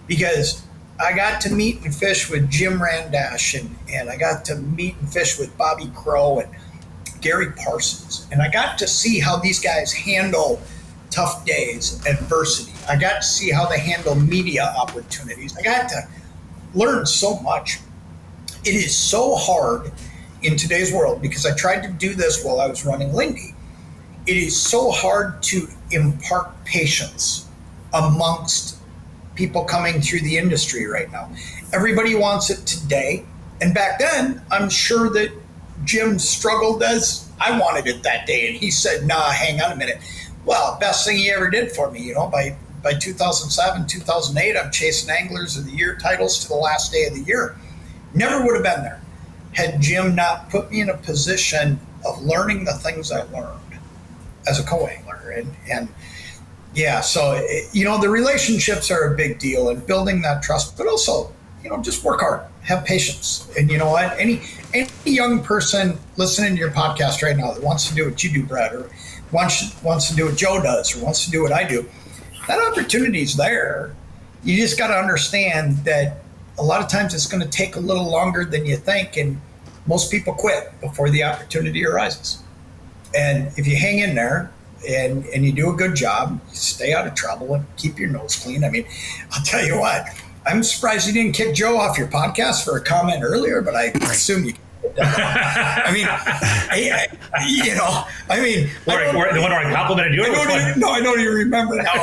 because I got to meet and fish with Jim Randash, and I got to meet and fish with Bobby Crow and Gary Parsons. And I got to see how these guys handle tough days, adversity. I got to see how they handle media opportunities. I got to learn so much. It is so hard in today's world, because I tried to do this while I was running Lindy. It is so hard to impart patience amongst people coming through the industry right now. Everybody wants it today. And back then, I'm sure that Jim struggled as I wanted it that day. And he said, nah, hang on a minute. Well, best thing he ever did for me, by 2007, 2008, I'm chasing Anglers of the Year titles to the last day of the year. Never would have been there had Jim not put me in a position of learning the things I learned as a co-angler. And so, the relationships are a big deal, and building that trust, but also, just work hard, have patience. And you know what? Any young person listening to your podcast right now that wants to do what you do, Brad, or wants to do what Joe does, or wants to do what I do, that opportunity is there. You just got to understand that a lot of times it's going to take a little longer than you think. And most people quit before the opportunity arises. And if you hang in there and you do a good job, stay out of trouble and keep your nose clean. I mean, I'll tell you what, I'm surprised you didn't kick Joe off your podcast for a comment earlier, but I assume you. I mean, the one where I complimented you. I don't even remember now.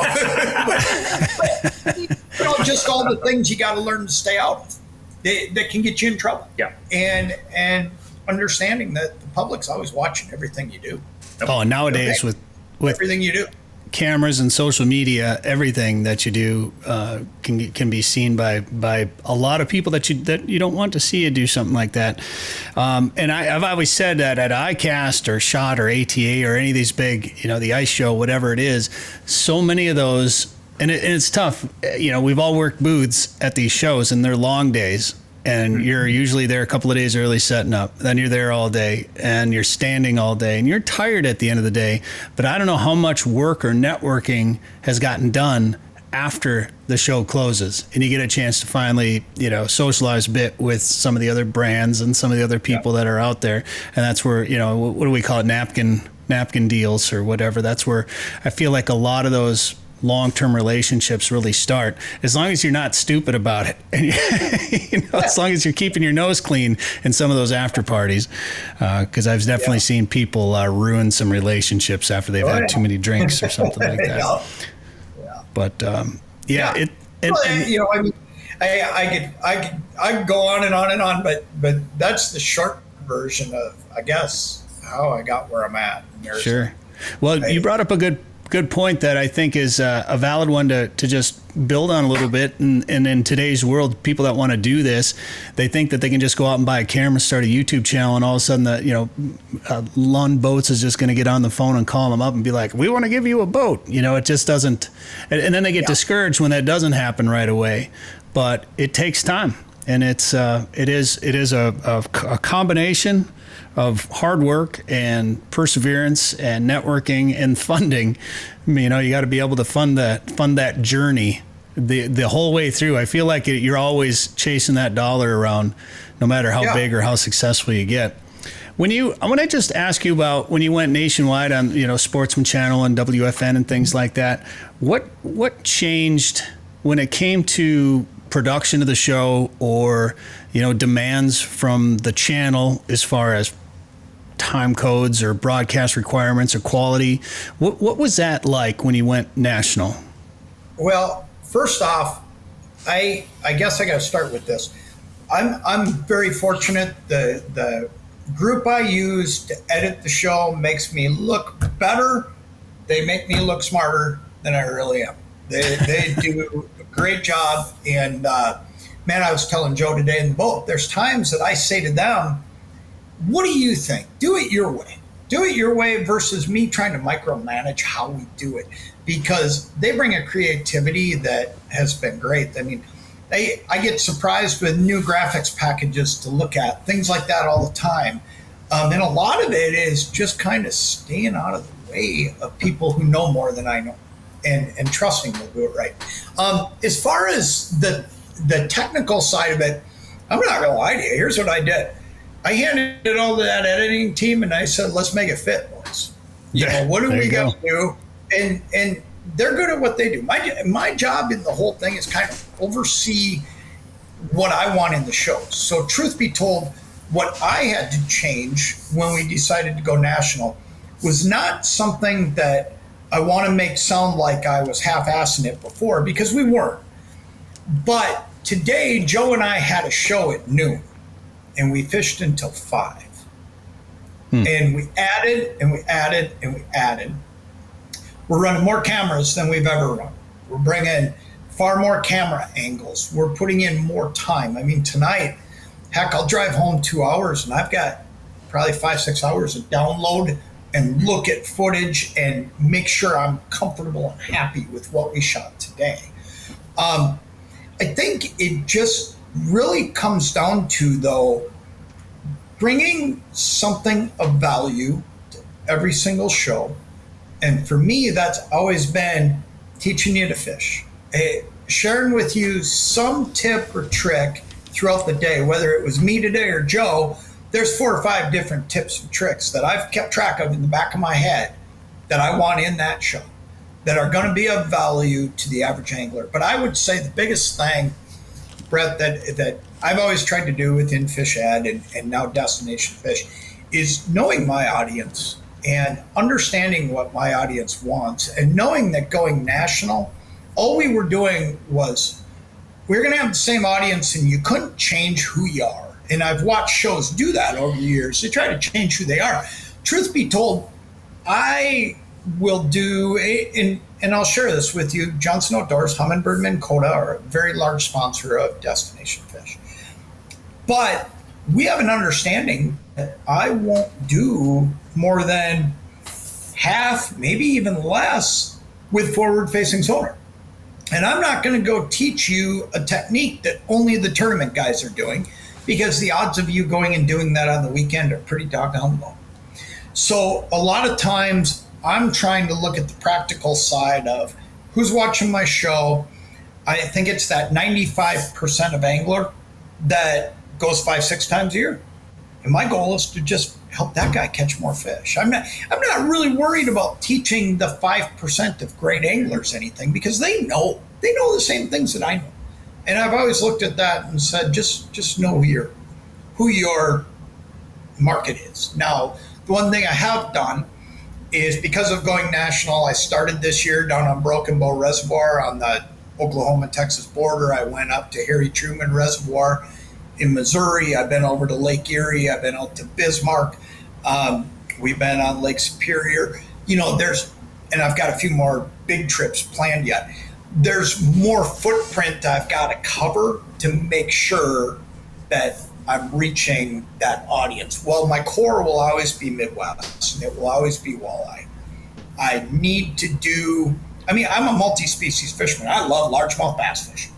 but just all the things you got to learn to stay out of that can get you in trouble. Yeah. And understanding that the public's always watching everything you do. Oh, and nowadays with everything you do, cameras and social media, everything that you do can be seen by a lot of people that you don't want to see you do something like that. And I've always said that at ICAST or SHOT or ATA or any of these big, the ice show, whatever it is, so many of those, and it's tough. We've all worked booths at these shows, and they're long days. And you're usually there a couple of days early setting up. Then you're there all day, and you're standing all day, and you're tired at the end of the day. But I don't know how much work or networking has gotten done after the show closes, and you get a chance to finally, socialize a bit with some of the other brands and some of the other people that are out there. And that's where, what do we call it, napkin deals or whatever. That's where I feel like a lot of those long-term relationships really start, as long as you're not stupid about it, and as long as you're keeping your nose clean in some of those after parties, because I've definitely seen people ruin some relationships after they've had too many drinks or something like that. But I could go on and on and on, but that's the short version of, I guess, how I got where I'm at. Sure. Well, you brought up a good point that I think is a valid one to just build on a little bit. And in today's world, people that want to do this, they think that they can just go out and buy a camera, start a YouTube channel, and all of a sudden Lund Boats is just going to get on the phone and call them up and be like, we want to give you a boat. It just doesn't. And then they get discouraged when that doesn't happen right away. But it takes time. And it is a combination of hard work and perseverance and networking and funding. You got to be able to fund that journey the whole way through. I feel like you're always chasing that dollar around, no matter how big or how successful you get. I want to just ask you about when you went nationwide on Sportsman Channel and WFN and things like that. What changed when it came to production of the show, or demands from the channel as far as time codes or broadcast requirements or quality? What was that like when you went national? Well, first off, I guess I got to start with this. I'm very fortunate. The group I use to edit the show makes me look better. They make me look smarter than I really am. They do a great job. And man, I was telling Joe today in the boat, there's times that I say to them, what do you think? Do it your way. Do it your way versus me trying to micromanage how we do it, because they bring a creativity that has been great. I mean, I get surprised with new graphics packages to look at, things like that all the time. And a lot of it is just kind of staying out of the way of people who know more than I know and trusting they'll do it right. As far as the technical side of it, I'm not going to lie to you. Here's what I did. I handed it all to that editing team, and I said, let's make it fit, boys. What do we got to do? And they're good at what they do. My job in the whole thing is kind of oversee what I want in the shows. So truth be told, what I had to change when we decided to go national was not something that I want to make sound like I was half-assing it before, because we weren't. But today, Joe and I had a show at noon, and we fished until 5. And we added and we added and we added. We're running more cameras than we've ever run. We're bringing far more camera angles. We're putting in more time. I mean, tonight, heck, I'll drive home 2 hours, and I've got probably 5-6 hours to download and look at footage and make sure I'm comfortable and happy with what we shot today. I think it just really comes down to, though, bringing something of value to every single show. And for me, that's always been teaching you to fish, sharing with you some tip or trick throughout the day, whether it was me today or Joe, there's 4 or 5 different tips and tricks that I've kept track of in the back of my head that I want in that show that are going to be of value to the average angler. But I would say the biggest thing, Brett, that I've always tried to do within Fish Ed and now Destination Fish is knowing my audience and understanding what my audience wants, and knowing that going national, all we were doing was we're going to have the same audience and you couldn't change who you are. And I've watched shows do that over the years. They try to change who they are. Truth be told, I will do, and I'll share this with you, Johnson Outdoors, Humminbird, Minn Kota are a very large sponsor of Destination Fish. But we have an understanding that I won't do more than half, maybe even less, with forward-facing sonar. And I'm not going to go teach you a technique that only the tournament guys are doing, because the odds of you going and doing that on the weekend are pretty doggone low. So a lot of times I'm trying to look at the practical side of who's watching my show. I think it's that 95% of angler that goes 5-6 times a year. And my goal is to just help that guy catch more fish. I'm not really worried about teaching the 5% of great anglers anything, because they know the same things that I know. And I've always looked at that and said, just know who your market is. Now, the one thing I have done is, because of going national, I started this year down on Broken Bow Reservoir on the Oklahoma-Texas border. I went up to Harry Truman Reservoir in Missouri. I've been over to Lake Erie. I've been out to Bismarck. We've been on Lake Superior. And I've got a few more big trips planned yet. There's more footprint I've got to cover to make sure that I'm reaching that audience. Well, my core will always be Midwest, and it will always be walleye. I need to do, I'm a multi-species fisherman. I love largemouth bass fishing.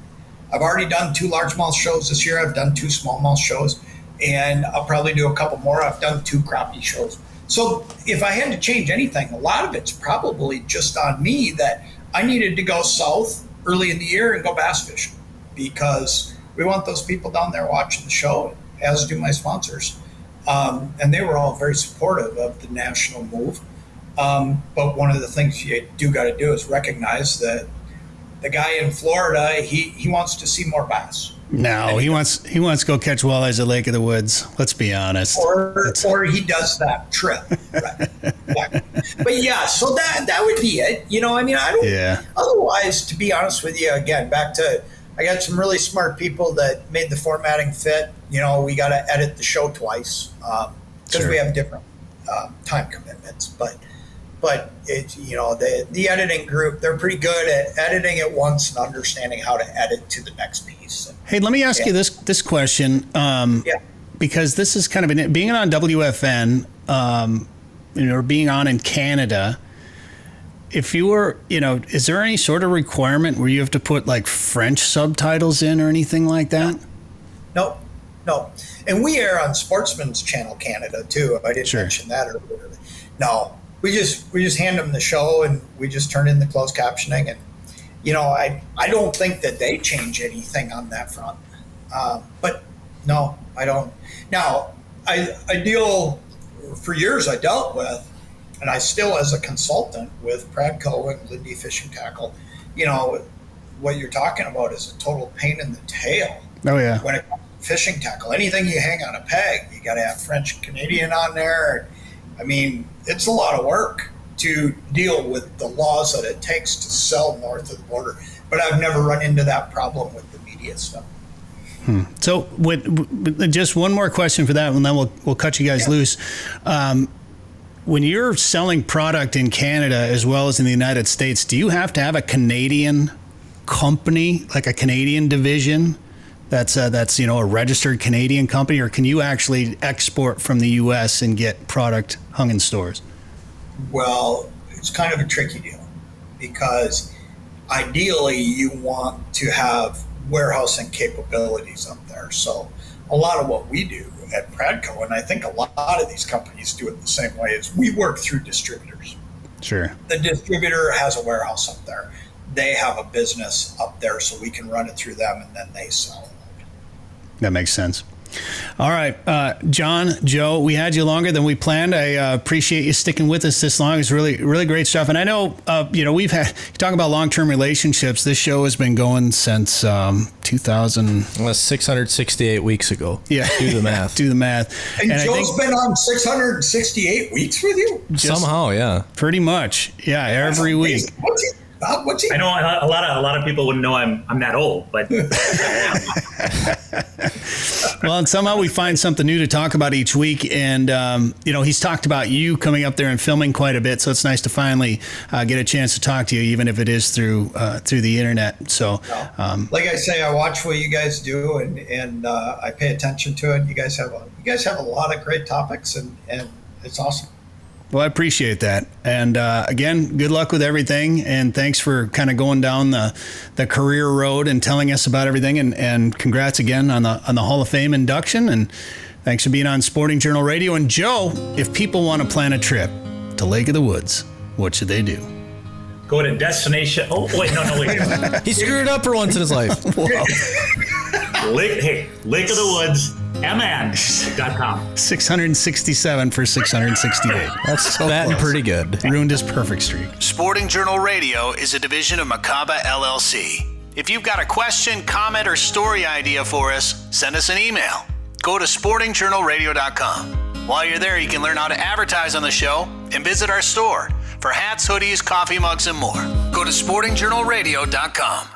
I've already done 2 largemouth shows this year. I've done 2 smallmouth shows, and I'll probably do a couple more. I've done 2 crappie shows. So if I had to change anything, a lot of it's probably just on me that I needed to go south early in the year and go bass fishing, because we want those people down there watching the show, as do my sponsors. And they were all very supportive of the national move. But one of the things you do got to do is recognize that the guy in Florida, he wants to see more bass. No, he wants to go catch walleyes at Lake of the Woods. Let's be honest. Or he does that trip. Right. But yeah, so that would be it. I don't. Yeah. Otherwise, to be honest with you, again, back to, I got some really smart people that made the formatting fit. We got to edit the show twice because Sure. we have different time commitments. But it's, the editing group, they're pretty good at editing it once and understanding how to edit to the next piece. Hey, let me ask you this question, because this is kind of being on WFN, or being on in Canada. If you were, is there any sort of requirement where you have to put like French subtitles in or anything like that? No. And we air on Sportsman's Channel Canada too. If I didn't mention that earlier. No. We just hand them the show and we just turn in the closed captioning, and I don't think that they change anything on that front. But no, I don't. Now I deal, for years I dealt with, and I still as a consultant with Pradco and Lindy Fishing Tackle. What you're talking about is a total pain in the tail. Oh yeah. When it comes to fishing tackle, anything you hang on a peg, you got to have French and Canadian on there. It's a lot of work to deal with the laws that it takes to sell north of the border. But I've never run into that problem with the media stuff. So with just one more question for that, and then we'll cut you guys loose. When you're selling product in Canada as well as in the United States, do you have to have a Canadian company, like a Canadian division that's a registered Canadian company, or can you actually export from the U.S. and get product hung in stores? Well, it's kind of a tricky deal, because ideally you want to have warehousing capabilities up there. So a lot of what we do at Pradco, and I think a lot of these companies do it the same way, is we work through distributors. Sure. The distributor has a warehouse up there. They have a business up there, so we can run it through them, and then they sell it. That makes sense. All right, John, Joe, we had you longer than we planned. I appreciate you sticking with us this long. It's really, really great stuff. And I know, we've had, you talk about long-term relationships. This show has been going since 2000. 668 weeks ago. Yeah. Do the math. Do the math. And Joe's been on 668 weeks with you? Somehow, yeah. Pretty much. Yeah, every week. What's he? I know a lot of people wouldn't know I'm that old, but Well, and somehow we find something new to talk about each week. And, he's talked about you coming up there and filming quite a bit. So it's nice to finally get a chance to talk to you, even if it is through the internet. So, like I say, I watch what you guys do and I pay attention to it. You guys have a lot of great topics and it's awesome. Well, I appreciate that. And again, good luck with everything. And thanks for kind of going down the career road and telling us about everything. And congrats again on the Hall of Fame induction. And thanks for being on Sporting Journal Radio. And Joe, if people want to plan a trip to Lake of the Woods, what should they do? go to destination. Oh, wait, no, wait. He screwed up for once in his life. Lake of the Woods, mn.com. 667 for 668. That's so batting pretty good. Ruined his perfect streak. Sporting Journal Radio is a division of Macaba LLC. If you've got a question, comment, or story idea for us, send us an email. Go to sportingjournalradio.com. While you're there, you can learn how to advertise on the show and visit our store for hats, hoodies, coffee mugs, and more. Go to sportingjournalradio.com.